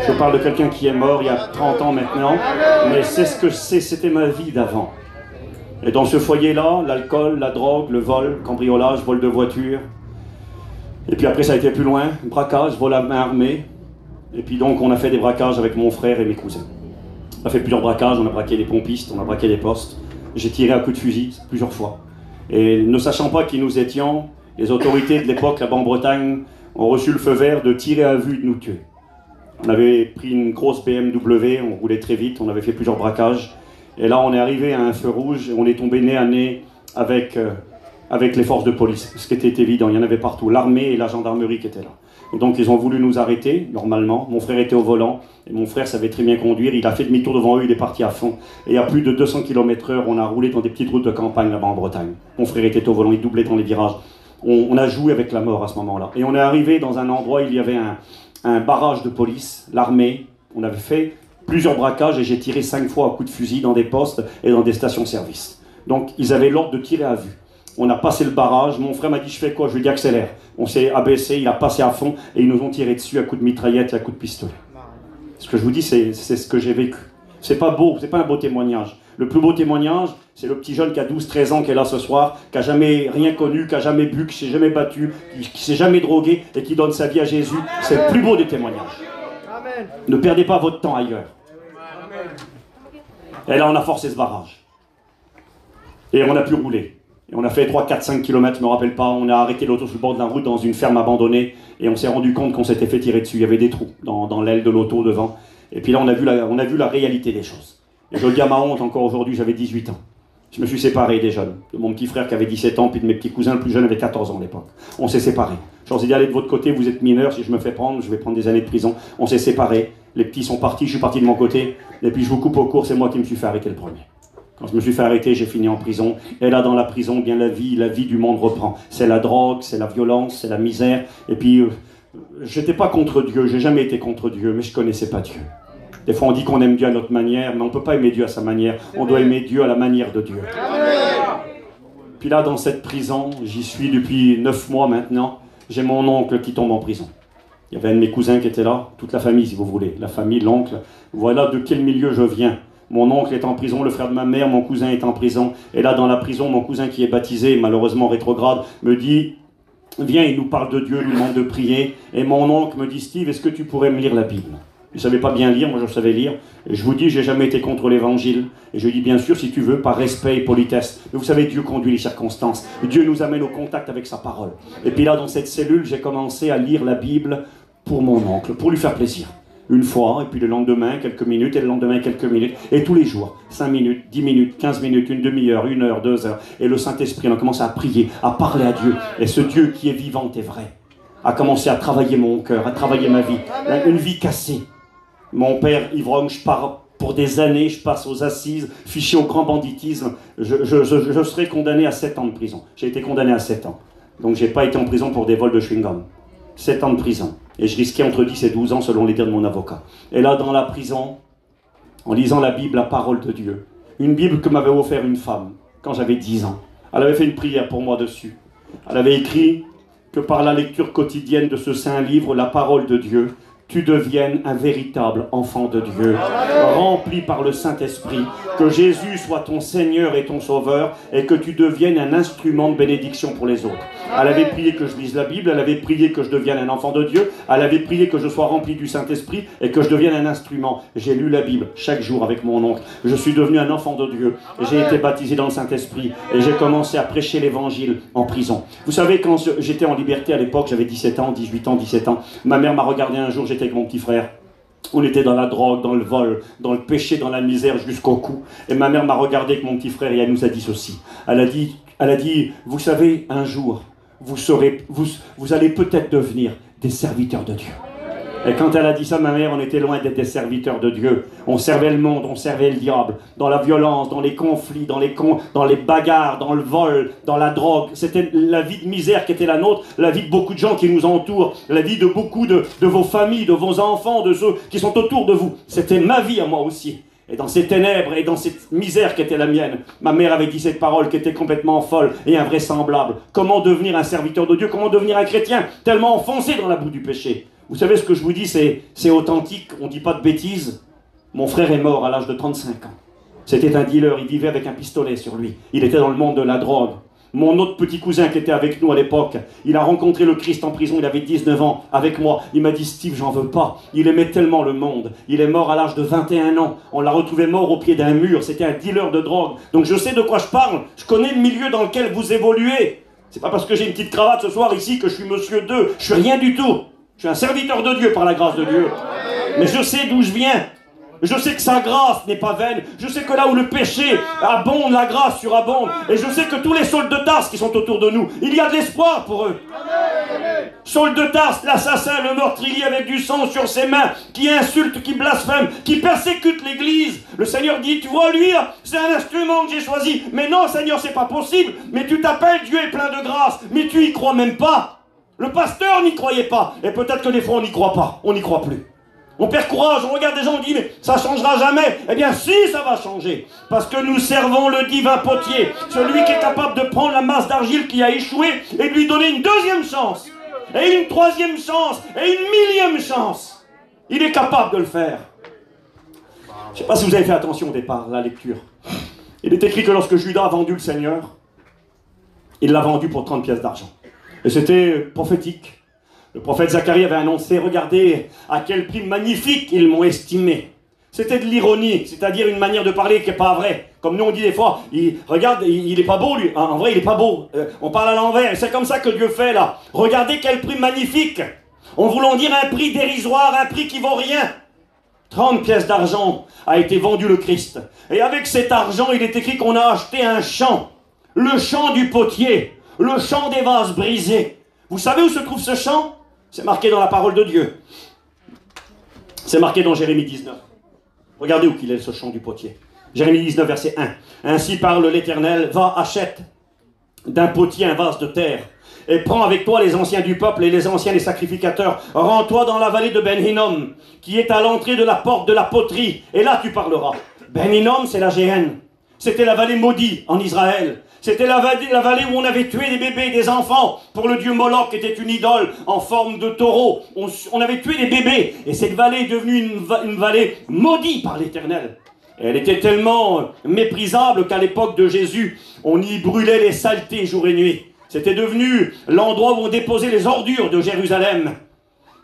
Je parle de quelqu'un qui est mort il y a 30 ans maintenant. Mais c'est ce que c'est, c'était ma vie d'avant. Et dans ce foyer-là, l'alcool, la drogue, le vol, cambriolage, vol de voiture. Et puis après, ça a été plus loin. Braquage, vol à main armée. Et puis donc, on a fait des braquages avec mon frère et mes cousins. On a fait plusieurs braquages, on a braqué des pompistes, on a braqué des postes. J'ai tiré à coups de fusil plusieurs fois. Et ne sachant pas qui nous étions, les autorités de l'époque, là-bas en Bretagne, ont reçu le feu vert de tirer à vue et de nous tuer. On avait pris une grosse BMW, on roulait très vite, on avait fait plusieurs braquages. Et là, on est arrivé à un feu rouge, et on est tombé nez à nez avec les forces de police, ce qui était évident, il y en avait partout, l'armée et la gendarmerie qui étaient là. Et donc ils ont voulu nous arrêter, normalement, mon frère était au volant, et mon frère savait très bien conduire, il a fait demi-tour devant eux, il est parti à fond, et à plus de 200 km/h, on a roulé dans des petites routes de campagne là-bas en Bretagne. Mon frère était au volant, il doublait dans les virages, on a joué avec la mort à ce moment-là. Et on est arrivé dans un endroit, il y avait un barrage de police, l'armée, on avait fait plusieurs braquages, et j'ai tiré 5 fois à coups de fusil dans des postes et dans des stations-service. Donc ils avaient l'ordre de tirer à vue. On a passé le barrage, mon frère m'a dit je fais quoi? Je lui ai dit accélère. On s'est abaissé, il a passé à fond et ils nous ont tiré dessus à coups de mitraillette et à coups de pistolet. Ce que je vous dis, c'est ce que j'ai vécu. C'est pas beau, c'est pas un beau témoignage. Le plus beau témoignage, c'est le petit jeune qui a 12-13 ans qui est là ce soir, qui a jamais rien connu, qui a jamais bu, qui s'est jamais battu, qui s'est jamais drogué et qui donne sa vie à Jésus. C'est le plus beau des témoignages. Ne perdez pas votre temps ailleurs. Et là, on a forcé ce barrage. Et on a pu rouler. Et on a fait 3, 4, 5 km, je ne me rappelle pas. On a arrêté l'auto sur le bord de la route dans une ferme abandonnée. Et on s'est rendu compte qu'on s'était fait tirer dessus. Il y avait des trous dans l'aile de l'auto devant. Et puis là, on a vu la réalité des choses. Et je le dis à ma honte, encore aujourd'hui, j'avais 18 ans. Je me suis séparé des jeunes. De mon petit frère qui avait 17 ans, puis de mes petits cousins, le plus jeune avait 14 ans à l'époque. On s'est séparés. Je leur ai dit, allez de votre côté, vous êtes mineurs, si je me fais prendre, je vais prendre des années de prison. On s'est séparés. Les petits sont partis, je suis parti de mon côté. Et puis je vous coupe au cours, c'est moi qui me suis fait arrêter le premier. Quand je me suis fait arrêter, j'ai fini en prison. Et là, dans la prison, bien la vie du monde reprend. C'est la drogue, c'est la violence, c'est la misère. Et puis, j'étais pas contre Dieu, j'ai jamais été contre Dieu, mais je connaissais pas Dieu. Des fois, on dit qu'on aime Dieu à notre manière, mais on peut pas aimer Dieu à sa manière. On doit aimer Dieu à la manière de Dieu. Puis là, dans cette prison, j'y suis depuis 9 mois maintenant. J'ai mon oncle qui tombe en prison. Il y avait un de mes cousins qui était là, toute la famille, si vous voulez. La famille, l'oncle. Voilà de quel milieu je viens. Mon oncle est en prison, le frère de ma mère, mon cousin est en prison. Et là, dans la prison, mon cousin qui est baptisé, malheureusement rétrograde, me dit, viens, il nous parle de Dieu, il nous demande de prier. Et mon oncle me dit, Steve, est-ce que tu pourrais me lire la Bible? Il ne savait pas bien lire, moi je savais lire. Et je vous dis, j'ai jamais été contre l'évangile. Et je dis, bien sûr, si tu veux, par respect et politesse. Mais vous savez, Dieu conduit les circonstances. Dieu nous amène au contact avec sa parole. Et puis là, dans cette cellule, j'ai commencé à lire la Bible pour mon oncle, pour lui faire plaisir. Une fois, et puis le lendemain, quelques minutes, et le lendemain, quelques minutes, et tous les jours, 5 minutes, 10 minutes, 15 minutes, une demi-heure, 1 heure, 2 heures, et le Saint-Esprit, on a commencé à prier, à parler à Dieu, et ce Dieu qui est vivant et vrai, a commencé à travailler mon cœur, à travailler ma vie, une vie cassée. Mon père, ivrogne, je pars pour des années, je passe aux assises, fiché au grand banditisme, je serai condamné à 7 ans de prison. J'ai été condamné à 7 ans, donc j'ai pas été en prison pour des vols de chewing-gum. 7 ans de prison. Et je risquais entre 10 et 12 ans selon les dires de mon avocat. Et là, dans la prison, en lisant la Bible, la parole de Dieu, une Bible que m'avait offert une femme quand j'avais 10 ans. Elle avait fait une prière pour moi dessus. Elle avait écrit que par la lecture quotidienne de ce saint livre, la parole de Dieu, tu deviennes un véritable enfant de Dieu, rempli par le Saint-Esprit, que Jésus soit ton Seigneur et ton Sauveur, et que tu deviennes un instrument de bénédiction pour les autres. Elle avait prié que je lise la Bible, elle avait prié que je devienne un enfant de Dieu, elle avait prié que je sois rempli du Saint-Esprit, et que je devienne un instrument. J'ai lu la Bible chaque jour avec mon oncle, je suis devenu un enfant de Dieu, j'ai été baptisé dans le Saint-Esprit, et j'ai commencé à prêcher l'Évangile en prison. Vous savez, quand j'étais en liberté à l'époque, j'avais 17 ans, 18 ans, 17 ans, ma mère m'a regardé un jour, j'étais avec mon petit frère. On était dans la drogue, dans le vol, dans le péché, dans la misère jusqu'au cou. Et ma mère m'a regardé avec mon petit frère et elle nous a dit ceci. Elle a dit, vous savez, un jour, vous allez peut-être devenir des serviteurs de Dieu. Et quand elle a dit ça, ma mère, on était loin d'être des serviteurs de Dieu. On servait le monde, on servait le diable. Dans la violence, dans les conflits, dans les bagarres, dans le vol, dans la drogue. C'était la vie de misère qui était la nôtre, la vie de beaucoup de gens qui nous entourent, la vie de beaucoup de vos familles, de vos enfants, de ceux qui sont autour de vous. C'était ma vie à moi aussi. Et dans ces ténèbres et dans cette misère qui était la mienne, ma mère avait dit cette parole qui était complètement folle et invraisemblable. Comment devenir un serviteur de Dieu? Comment devenir un chrétien tellement enfoncé dans la boue du péché? Vous savez, ce que je vous dis, c'est authentique, on ne dit pas de bêtises. Mon frère est mort à l'âge de 35 ans. C'était un dealer, il vivait avec un pistolet sur lui. Il était dans le monde de la drogue. Mon autre petit cousin qui était avec nous à l'époque, il a rencontré le Christ en prison, il avait 19 ans, avec moi. Il m'a dit, Steve, j'en veux pas. Il aimait tellement le monde. Il est mort à l'âge de 21 ans. On l'a retrouvé mort au pied d'un mur. C'était un dealer de drogue. Donc je sais de quoi je parle. Je connais le milieu dans lequel vous évoluez. C'est pas parce que j'ai une petite cravate ce soir ici que je suis monsieur 2. Je suis rien du tout. Je suis un serviteur de Dieu par la grâce de Dieu. Mais je sais d'où je viens. Je sais que sa grâce n'est pas vaine. Je sais que là où le péché abonde, la grâce surabonde. Et je sais que tous les Sauls de Tarse qui sont autour de nous, il y a de l'espoir pour eux. Saul de Tarse, l'assassin, le meurtrier avec du sang sur ses mains, qui insulte, qui blasphème, qui persécute l'Église. Le Seigneur dit, tu vois lui, c'est un instrument que j'ai choisi. Mais non, Seigneur, c'est pas possible. Mais tu t'appelles Dieu est plein de grâce. Mais tu y crois même pas. Le pasteur n'y croyait pas. Et peut-être que des fois on n'y croit pas. On n'y croit plus. On perd courage, on regarde des gens, on dit mais ça changera jamais. Eh bien si, ça va changer. Parce que nous servons le divin potier. Celui qui est capable de prendre la masse d'argile qui a échoué et de lui donner une deuxième chance. Et une troisième chance. Et une millième chance. Il est capable de le faire. Je ne sais pas si vous avez fait attention au départ, la lecture. Il est écrit que lorsque Judas a vendu le Seigneur, il l'a vendu pour 30 pièces d'argent. Et c'était prophétique. Le prophète Zacharie avait annoncé, regardez à quel prix magnifique ils m'ont estimé. C'était de l'ironie, c'est-à-dire une manière de parler qui n'est pas vraie. Comme nous on dit des fois, regarde, il n'est pas beau lui. En vrai, il n'est pas beau. On parle à l'envers. C'est comme ça que Dieu fait là. Regardez quel prix magnifique. En voulant dire un prix dérisoire, un prix qui vaut rien. 30 pièces d'argent a été vendu le Christ. Et avec cet argent, il est écrit qu'on a acheté un champ. Le champ du potier. Le champ des vases brisés. Vous savez où se trouve ce champ? C'est marqué dans la parole de Dieu. C'est marqué dans Jérémie 19. Regardez où qu'il est ce champ du potier. Jérémie 19, verset 1. Ainsi parle l'Éternel, va, achète d'un potier un vase de terre, et prends avec toi les anciens du peuple et les anciens des sacrificateurs. Rends-toi dans la vallée de Ben Hinnom, qui est à l'entrée de la porte de la poterie, et là tu parleras. Ben Hinnom, c'est la Géhenne. C'était la vallée maudite en Israël. C'était la vallée où on avait tué des bébés et des enfants pour le dieu Moloch qui était une idole en forme de taureau. On avait tué des bébés et cette vallée est devenue une vallée maudite par l'Éternel. Elle était tellement méprisable qu'à l'époque de Jésus, on y brûlait les saletés jour et nuit. C'était devenu l'endroit où on déposait les ordures de Jérusalem.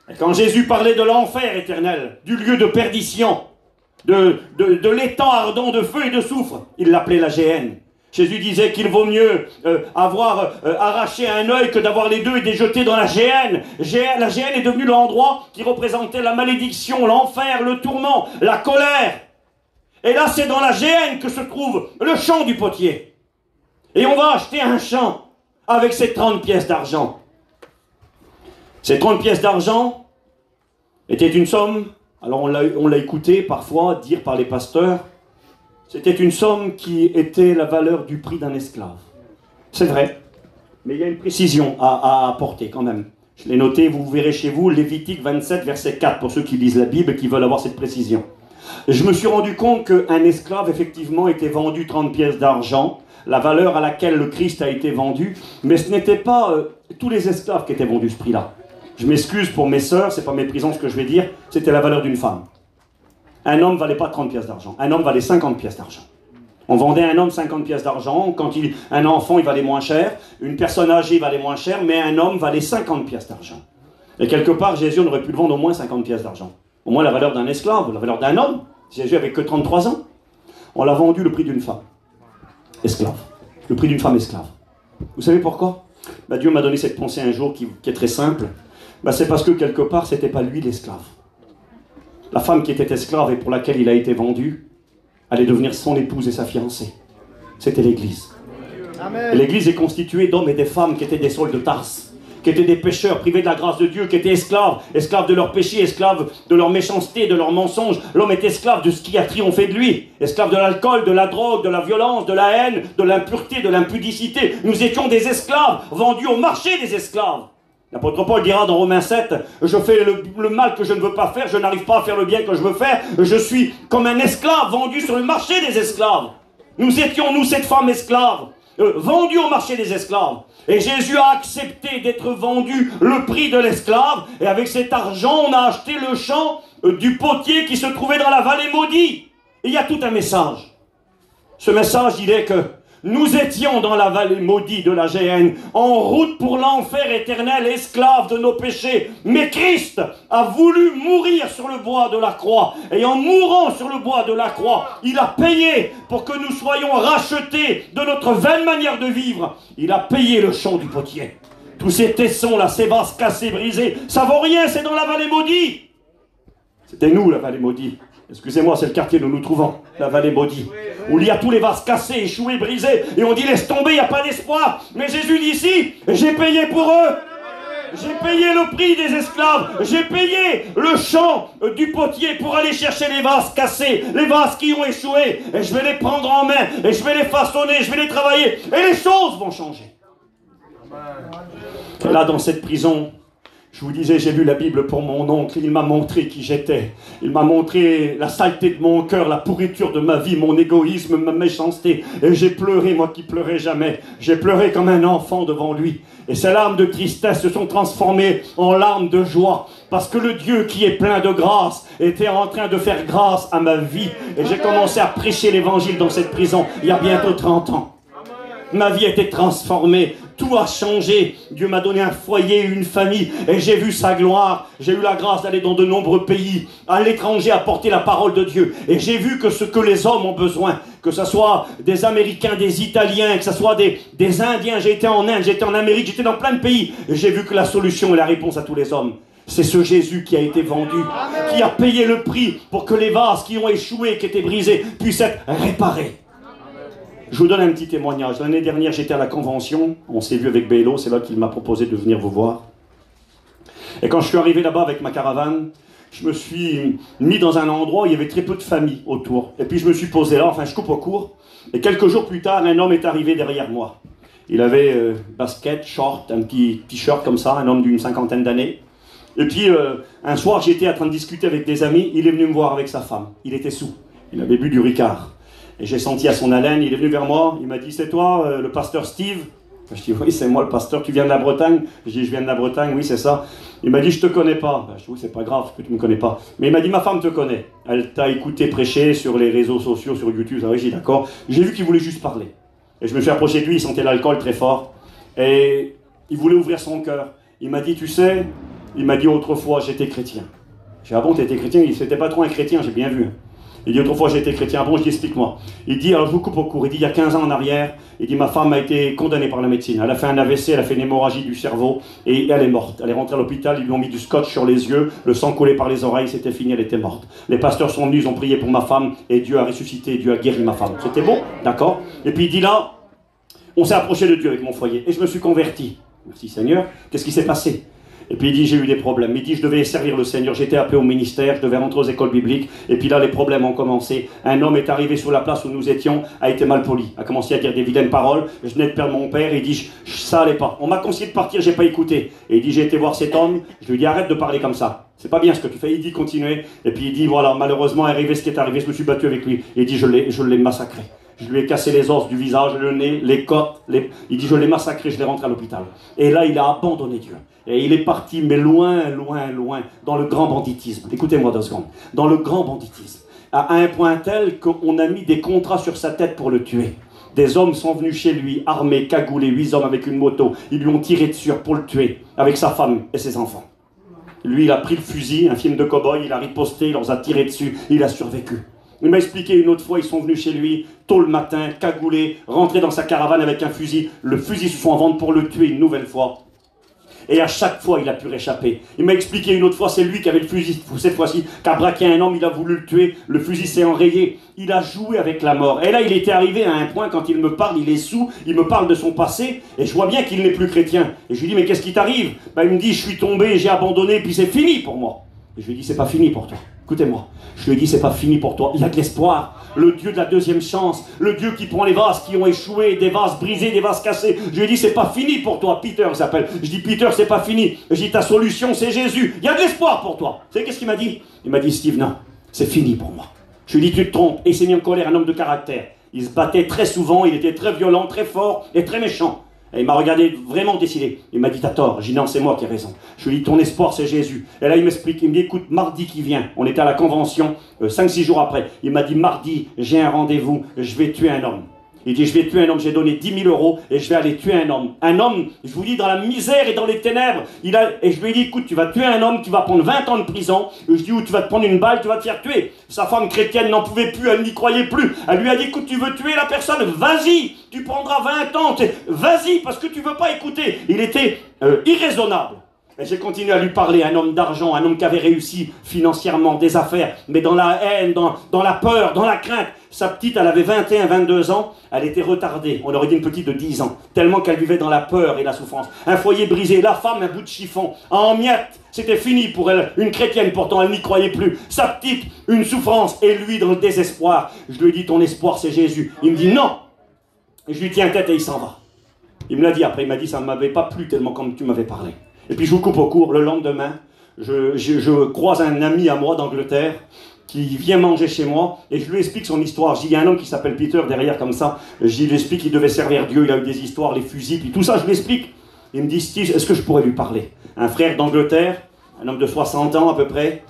Et quand Jésus parlait de l'enfer éternel, du lieu de perdition, de l'étang ardent de feu et de soufre, il l'appelait la Géhenne. Jésus disait qu'il vaut mieux avoir arraché un œil que d'avoir les deux et les jeter dans la Géhenne. La Géhenne est devenue l'endroit qui représentait la malédiction, l'enfer, le tourment, la colère. Et là, c'est dans la Géhenne que se trouve le champ du potier. Et on va acheter un champ avec ces 30 pièces d'argent. Ces 30 pièces d'argent étaient une somme, alors on l'a écouté parfois dire par les pasteurs, c'était une somme qui était la valeur du prix d'un esclave. C'est vrai, mais il y a une précision à apporter quand même. Je l'ai noté, vous verrez chez vous, Lévitique 27, verset 4, pour ceux qui lisent la Bible et qui veulent avoir cette précision. Je me suis rendu compte qu'un esclave, effectivement, était vendu 30 pièces d'argent, la valeur à laquelle le Christ a été vendu, mais ce n'était pas tous les esclaves qui étaient vendus ce prix-là. Je m'excuse pour mes sœurs, c'est pas méprisant ce que je vais dire, c'était la valeur d'une femme. Un homme ne valait pas 30 pièces d'argent. Un homme valait 50 pièces d'argent. On vendait un homme 50 pièces d'argent. Un enfant, il valait moins cher. Une personne âgée valait moins cher. Mais un homme valait 50 pièces d'argent. Et quelque part, Jésus, on aurait pu le vendre au moins 50 pièces d'argent. Au moins la valeur d'un esclave, la valeur d'un homme. Jésus avait que 33 ans. On l'a vendu le prix d'une femme. Esclave. Le prix d'une femme esclave. Vous savez pourquoi? Dieu m'a donné cette pensée un jour qui est très simple. C'est parce que quelque part, ce n'était pas lui l'esclave. La femme qui était esclave et pour laquelle il a été vendu allait devenir son épouse et sa fiancée. C'était l'Église. L'Église est constituée d'hommes et des femmes qui étaient des Sauls de Tarse, qui étaient des pécheurs privés de la grâce de Dieu, qui étaient esclaves, esclaves de leur péché, esclaves de leur méchanceté, de leur mensonge. L'homme est esclave de ce qui a triomphé de lui, esclave de l'alcool, de la drogue, de la violence, de la haine, de l'impureté, de l'impudicité. Nous étions des esclaves, vendus au marché des esclaves. L'apôtre Paul dira dans Romains 7, je fais le mal que je ne veux pas faire, je n'arrive pas à faire le bien que je veux faire, je suis comme un esclave vendu sur le marché des esclaves. Nous étions, nous, cette femme esclave, vendus au marché des esclaves. Et Jésus a accepté d'être vendu le prix de l'esclave, et avec cet argent, on a acheté le champ du potier qui se trouvait dans la vallée maudite. Et il y a tout un message. Ce message, il est que nous étions dans la vallée maudite de la géhenne, en route pour l'enfer éternel, esclaves de nos péchés. Mais Christ a voulu mourir sur le bois de la croix. Et en mourant sur le bois de la croix, il a payé pour que nous soyons rachetés de notre vaine manière de vivre. Il a payé le champ du potier. Tous ces tessons là, ces vases cassés, brisés, ça vaut rien, c'est dans la vallée maudite. C'était nous, la vallée maudite. Excusez-moi, c'est le quartier où nous nous trouvons, la vallée maudite, où il y a tous les vases cassés, échoués, brisés, et on dit laisse tomber, il n'y a pas d'espoir. Mais Jésus dit ici, j'ai payé pour eux. J'ai payé le prix des esclaves, j'ai payé le champ du potier pour aller chercher les vases cassés, les vases qui ont échoué, et je vais les prendre en main, et je vais les façonner, je vais les travailler, et les choses vont changer. Et là, dans cette prison, je vous disais, j'ai lu la Bible pour mon oncle, il m'a montré qui j'étais. Il m'a montré la saleté de mon cœur, la pourriture de ma vie, mon égoïsme, ma méchanceté. Et j'ai pleuré, moi qui pleurais jamais. J'ai pleuré comme un enfant devant lui. Et ces larmes de tristesse se sont transformées en larmes de joie. Parce que le Dieu qui est plein de grâce était en train de faire grâce à ma vie. Et j'ai commencé à prêcher l'évangile dans cette prison il y a bientôt 30 ans. Ma vie a été transformée. Tout a changé. Dieu m'a donné un foyer, une famille, et j'ai vu sa gloire. J'ai eu la grâce d'aller dans de nombreux pays, à l'étranger, apporter la parole de Dieu. Et j'ai vu que ce que les hommes ont besoin, que ce soit des Américains, des Italiens, que ce soit des Indiens, j'ai été en Inde, j'ai été en Amérique, j'étais dans plein de pays. Et j'ai vu que la solution et la réponse à tous les hommes, c'est ce Jésus qui a été vendu, qui a payé le prix pour que les vases qui ont échoué, qui étaient brisés, puissent être réparés. Je vous donne un petit témoignage. L'année dernière, j'étais à la convention. On s'est vu avec Bélo. C'est là qu'il m'a proposé de venir vous voir. Et quand je suis arrivé là-bas avec ma caravane, je me suis mis dans un endroit où il y avait très peu de familles autour. Et puis je me suis posé là, enfin je coupe au court. Et quelques jours plus tard, un homme est arrivé derrière moi. Il avait basket, short, un petit t-shirt comme ça, un homme d'une 50aine d'années. Et puis un soir, j'étais en train de discuter avec des amis. Il est venu me voir avec sa femme. Il était saoul. Il avait bu du Ricard. Et j'ai senti à son haleine, il est venu vers moi, il m'a dit, c'est toi, le pasteur Steve? Je dis, oui, c'est moi le pasteur, tu viens de la Bretagne? Je dis, je viens de la Bretagne, oui, c'est ça. Il m'a dit, je te connais pas. Je dis, oui, c'est pas grave que tu me connais pas. Mais il m'a dit, ma femme te connaît. Elle t'a écouté prêcher sur les réseaux sociaux, sur YouTube. Ah oui, j'ai dit, d'accord. J'ai vu qu'il voulait juste parler. Et je me suis approché de lui, il sentait l'alcool très fort. Et il voulait ouvrir son cœur. Il m'a dit, tu sais, il m'a dit, autrefois, j'étais chrétien. J'ai dit, ah bon, t'étais chrétien? Il c'était pas trop un chrétien, j'ai bien vu. Il dit, autrefois j'étais chrétien. Bon, je dis, explique-moi. Il dit, alors je vous coupe au court. Il dit, il y a 15 ans en arrière, il dit, ma femme a été condamnée par la médecine. Elle a fait un AVC, elle a fait une hémorragie du cerveau et elle est morte. Elle est rentrée à l'hôpital, ils lui ont mis du scotch sur les yeux, le sang coulait par les oreilles, c'était fini, elle était morte. Les pasteurs sont venus, ils ont prié pour ma femme et Dieu a ressuscité, Dieu a guéri ma femme. C'était bon, d'accord? Et puis il dit là, on s'est approché de Dieu avec mon foyer et je me suis converti. Merci Seigneur. Qu'est-ce qui s'est passé? Et puis il dit, j'ai eu des problèmes. Il dit, je devais servir le Seigneur. J'étais appelé au ministère, je devais rentrer aux écoles bibliques. Et puis là, les problèmes ont commencé. Un homme est arrivé sur la place où nous étions, a été mal poli, a commencé à dire des vilaines paroles. Je venais de perdre mon père. Il dit, ça allait pas. On m'a conseillé de partir, j'ai pas écouté. Et il dit, j'ai été voir cet homme. Je lui dis, arrête de parler comme ça. C'est pas bien ce que tu fais. Il dit, continuez. Et puis il dit, voilà, malheureusement, est arrivé ce qui est arrivé. Je me suis battu avec lui. Il dit, je l'ai massacré. Je lui ai cassé les os du visage, le nez, les côtes. Il dit, je l'ai massacré, je l'ai rentré à l'hôpital. Et là, il a abandonné Dieu. Et il est parti, mais loin, loin, loin, dans le grand banditisme. Écoutez-moi 2 secondes. Dans le grand banditisme. À un point tel qu'on a mis des contrats sur sa tête pour le tuer. Des hommes sont venus chez lui, armés, cagoulés, 8 hommes avec une moto. Ils lui ont tiré dessus pour le tuer, avec sa femme et ses enfants. Lui, il a pris le fusil, un film de cow-boy, il a riposté, il leur a tiré dessus, il a survécu. Il m'a expliqué une autre fois, ils sont venus chez lui, tôt le matin, cagoulés, rentrés dans sa caravane avec un fusil. Le fusil se sont en vente pour le tuer une nouvelle fois. Et à chaque fois, il a pu réchapper. Il m'a expliqué une autre fois, c'est lui qui avait le fusil, cette fois-ci, qui a braqué un homme, il a voulu le tuer, le fusil s'est enrayé. Il a joué avec la mort. Et là, il était arrivé à un point, quand il me parle, il est sous, il me parle de son passé, et je vois bien qu'il n'est plus chrétien. Et je lui dis, mais qu'est-ce qui t'arrive? Il me dit, je suis tombé, j'ai abandonné, puis c'est fini pour moi. Et je lui dis, c'est pas fini pour toi. Écoutez-moi, je lui ai dit, c'est pas fini pour toi, il y a de l'espoir. Le Dieu de la deuxième chance, le Dieu qui prend les vases qui ont échoué, des vases brisés, des vases cassés. Je lui ai dit, c'est pas fini pour toi. Peter s'appelle. Je dis, Peter, c'est pas fini. Je dis, ta solution, c'est Jésus. Il y a de l'espoir pour toi. Vous savez qu'est-ce qu'il m'a dit? Il m'a dit, Steve, non, c'est fini pour moi. Je lui ai dit, tu te trompes. Et il s'est mis en colère, un homme de caractère. Il se battait très souvent, il était très violent, très fort et très méchant. Et il m'a regardé vraiment décidé. Il m'a dit, t'as tort. J'ai dit, non, c'est moi qui ai raison. Je lui ai dit, ton espoir, c'est Jésus. Et là, il m'explique. Il me dit, écoute, mardi qui vient, on était à la convention, 5-6 jours après. Il m'a dit, mardi, j'ai un rendez-vous, je vais tuer un homme. Il dit, je vais tuer un homme, j'ai donné 10 000 € et je vais aller tuer un homme. Un homme, je vous dis, dans la misère et dans les ténèbres. Et je lui ai dit, écoute, tu vas tuer un homme qui va prendre 20 ans de prison. Et je dis, ou tu vas te prendre une balle, tu vas te faire tuer. Sa femme chrétienne n'en pouvait plus, elle n'y croyait plus. Elle lui a dit, écoute, tu veux tuer la personne, vas-y, tu prendras 20 ans, vas-y, parce que tu veux pas écouter. Il était irraisonnable. Et j'ai continué à lui parler, un homme d'argent, un homme qui avait réussi financièrement, des affaires, mais dans la haine, dans la peur, dans la crainte. Sa petite, elle avait 21, 22 ans, elle était retardée, on aurait dit une petite de 10 ans, tellement qu'elle vivait dans la peur et la souffrance. Un foyer brisé, la femme, un bout de chiffon, en miettes, c'était fini pour elle, une chrétienne pourtant, elle n'y croyait plus. Sa petite, une souffrance, et lui dans le désespoir. Je lui ai dit, ton espoir c'est Jésus. Il me dit non. Et je lui tiens tête et il s'en va. Il me l'a dit après, il m'a dit, ça ne m'avait pas plu tellement comme tu m'avais parlé. Et puis je vous coupe au court, le lendemain, je croise un ami à moi d'Angleterre qui vient manger chez moi et je lui explique son histoire. Je dis, il y a un homme qui s'appelle Peter derrière comme ça. Je lui explique qu'il devait servir Dieu, il a eu des histoires, les fusils, puis tout ça, je lui explique. Il me dit, Steve, est-ce que je pourrais lui parler? Un frère d'Angleterre, un homme de 60 ans à peu près.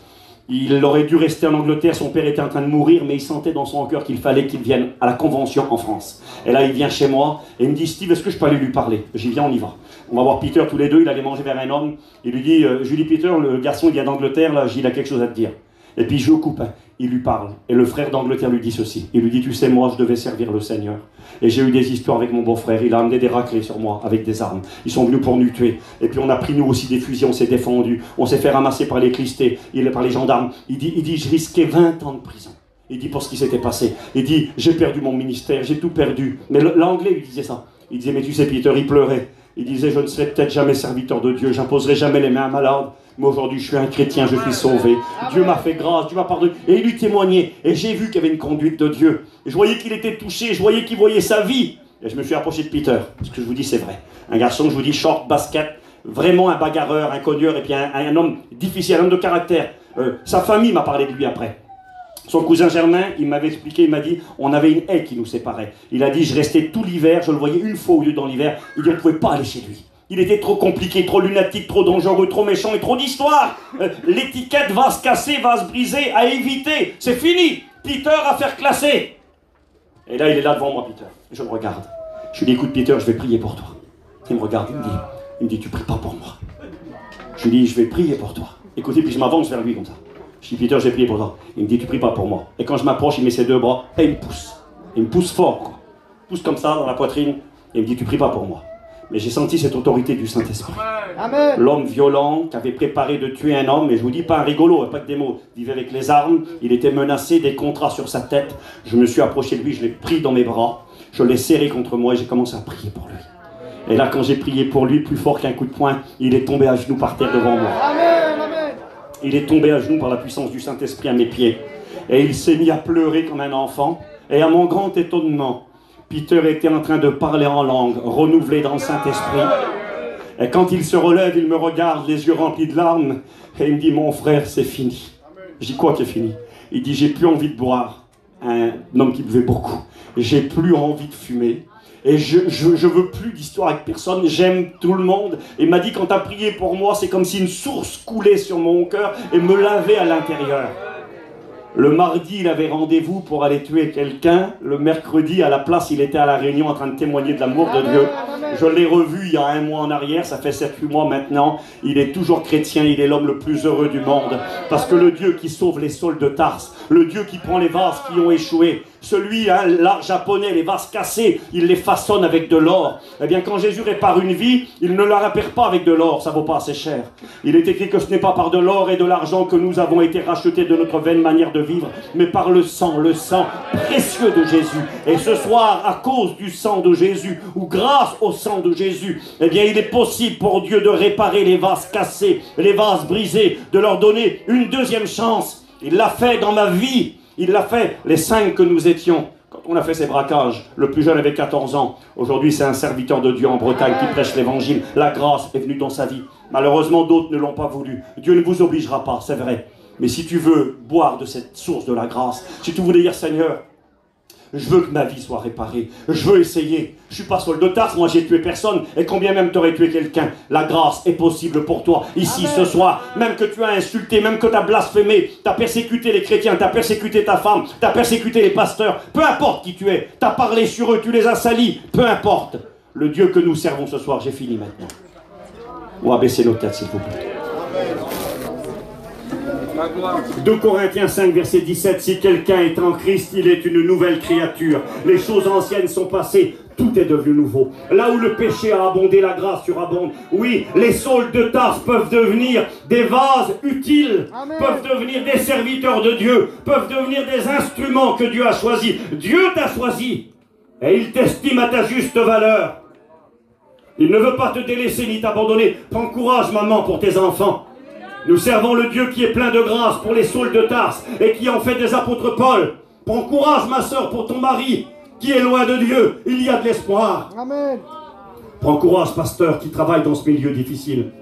Il aurait dû rester en Angleterre, son père était en train de mourir, mais il sentait dans son cœur qu'il fallait qu'il vienne à la convention en France. Et là, il vient chez moi et il me dit, Steve, est-ce que je peux aller lui parler? J'y viens, on y va. On va voir Peter tous les deux, il allait manger vers un homme. Il lui dit, je lui dis, Peter, le garçon, il vient d'Angleterre, là, il a quelque chose à te dire. Et puis je coupe, il lui parle. Et le frère d'Angleterre lui dit ceci. Il lui dit, tu sais, moi, je devais servir le Seigneur. Et j'ai eu des histoires avec mon beau-frère. Il a amené des raclés sur moi avec des armes. Ils sont venus pour nous tuer. Et puis on a pris nous aussi des fusils, on s'est défendus. On s'est fait ramasser par les clistés, par les gendarmes. Il dit, je risquais 20 ans de prison. Il dit, pour ce qui s'était passé. Il dit, j'ai perdu mon ministère, j'ai tout perdu. Mais l'anglais lui disait ça. Il disait, mais tu sais, Peter, il pleurait. Il disait, je ne serai peut-être jamais serviteur de Dieu, j'imposerai jamais les mains à malade, mais aujourd'hui je suis un chrétien, je suis sauvé. Dieu m'a fait grâce, Dieu m'a pardonné. Et il lui témoignait, et j'ai vu qu'il y avait une conduite de Dieu. Et je voyais qu'il était touché, je voyais qu'il voyait sa vie. Et je me suis approché de Peter, ce que je vous dis c'est vrai. Un garçon, je vous dis, short, basket, vraiment un bagarreur, un cogneur, et puis un homme difficile, un homme de caractère. Sa famille m'a parlé de lui après. Son cousin Germain, il m'avait expliqué, il m'a dit, on avait une haie qui nous séparait. Il a dit, je restais tout l'hiver, je le voyais une fois au lieu dans l'hiver. Il dit, on ne pouvait pas aller chez lui. Il était trop compliqué, trop lunatique, trop dangereux, trop méchant et trop d'histoire. L'étiquette va se casser, va se briser, à éviter. C'est fini. Peter à faire classer. Et là, il est là devant moi, Peter. Je le regarde. Je lui dis, écoute, Peter, je vais prier pour toi. Il me regarde, il me dit, tu pries pas pour moi. Je lui dis, je vais prier pour toi. Écoutez, puis je m'avance vers lui comme ça. Je dis, Peter, j'ai prié pour toi. Il me dit, tu pries pas pour moi. Et quand je m'approche, il met ses deux bras et il me pousse. Il me pousse fort, quoi. Il pousse comme ça dans la poitrine et il me dit, tu pries pas pour moi. Mais j'ai senti cette autorité du Saint-Esprit. L'homme violent qui avait préparé de tuer un homme, et je vous dis pas un rigolo, pas que des mots, il vivait avec les armes, il était menacé, des contrats sur sa tête. Je me suis approché de lui, je l'ai pris dans mes bras, je l'ai serré contre moi et j'ai commencé à prier pour lui. Et là, quand j'ai prié pour lui, plus fort qu'un coup de poing, il est tombé à genoux par terre devant moi. Il est tombé à genoux par la puissance du Saint-Esprit à mes pieds. Et il s'est mis à pleurer comme un enfant. Et à mon grand étonnement, Peter était en train de parler en langue, renouvelé dans le Saint-Esprit. Et quand il se relève, il me regarde, les yeux remplis de larmes, et il me dit, mon frère, c'est fini. Je dis, quoi qui est fini? Il dit, j'ai plus envie de boire. Un homme qui buvait beaucoup. J'ai plus envie de fumer. Et je veux plus d'histoire avec personne, j'aime tout le monde. Et il m'a dit, quand tu as prié pour moi, c'est comme si une source coulait sur mon cœur et me lavait à l'intérieur. Le mardi, il avait rendez-vous pour aller tuer quelqu'un. Le mercredi, à la place, il était à la réunion en train de témoigner de l'amour de Dieu. Je l'ai revu il y a 1 mois en arrière, ça fait 7-8 mois maintenant. Il est toujours chrétien, il est l'homme le plus heureux du monde. Parce que le Dieu qui sauve les saules de Tarse, le Dieu qui prend les vases qui ont échoué, celui, l'art japonais, les vases cassés, il les façonne avec de l'or. Eh bien, quand Jésus répare une vie, il ne la répare pas avec de l'or, ça vaut pas assez cher. Il est écrit que ce n'est pas par de l'or et de l'argent que nous avons été rachetés de notre vaine manière de vivre, mais par le sang précieux de Jésus. Et ce soir, à cause du sang de Jésus, ou grâce au sang de Jésus, eh bien, il est possible pour Dieu de réparer les vases cassés, les vases brisés, de leur donner une deuxième chance. Il l'a fait dans ma vie. Il l'a fait, les 5 que nous étions. Quand on a fait ces braquages, le plus jeune avait 14 ans. Aujourd'hui, c'est un serviteur de Dieu en Bretagne qui prêche l'évangile. La grâce est venue dans sa vie. Malheureusement, d'autres ne l'ont pas voulu. Dieu ne vous obligera pas, c'est vrai. Mais si tu veux boire de cette source de la grâce, si tu voulais dire, Seigneur, je veux que ma vie soit réparée. Je veux essayer. Je ne suis pas Saul de Tarse, moi j'ai tué personne. Et combien même tu aurais tué quelqu'un, la grâce est possible pour toi. Ici, ce soir, même que tu as insulté, même que tu as blasphémé, tu as persécuté les chrétiens, tu as persécuté ta femme, tu as persécuté les pasteurs, peu importe qui tu es, tu as parlé sur eux, tu les as salis, peu importe. Le Dieu que nous servons ce soir, j'ai fini maintenant. On va baisser nos têtes, s'il vous plaît. 2 Corinthiens 5, verset 17, si quelqu'un est en Christ, il est une nouvelle créature. Les choses anciennes sont passées, tout est devenu nouveau. Là où le péché a abondé, la grâce surabonde. Oui, les saules de Tarse peuvent devenir des vases utiles, Amen. Peuvent devenir des serviteurs de Dieu, peuvent devenir des instruments que Dieu a choisis. Dieu t'a choisi et il t'estime à ta juste valeur. Il ne veut pas te délaisser ni t'abandonner. Prends courage, maman, pour tes enfants. Nous servons le Dieu qui est plein de grâce pour les saules de Tarse et qui en fait des apôtres Paul. Prends courage, ma soeur, pour ton mari qui est loin de Dieu. Il y a de l'espoir. Amen. Prends courage, pasteur, qui travaille dans ce milieu difficile.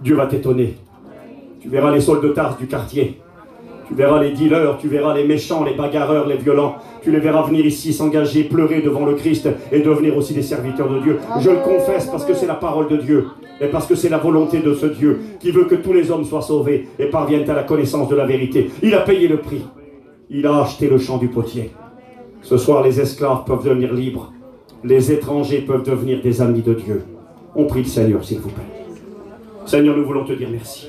Dieu va t'étonner. Tu verras les saules de Tarse du quartier. Tu verras les dealers, tu verras les méchants, les bagarreurs, les violents. Tu les verras venir ici s'engager, pleurer devant le Christ et devenir aussi des serviteurs de Dieu. Je le confesse parce que c'est la parole de Dieu et parce que c'est la volonté de ce Dieu qui veut que tous les hommes soient sauvés et parviennent à la connaissance de la vérité. Il a payé le prix. Il a acheté le champ du potier. Ce soir, les esclaves peuvent devenir libres. Les étrangers peuvent devenir des amis de Dieu. On prie le Seigneur, s'il vous plaît. Seigneur, nous voulons te dire merci.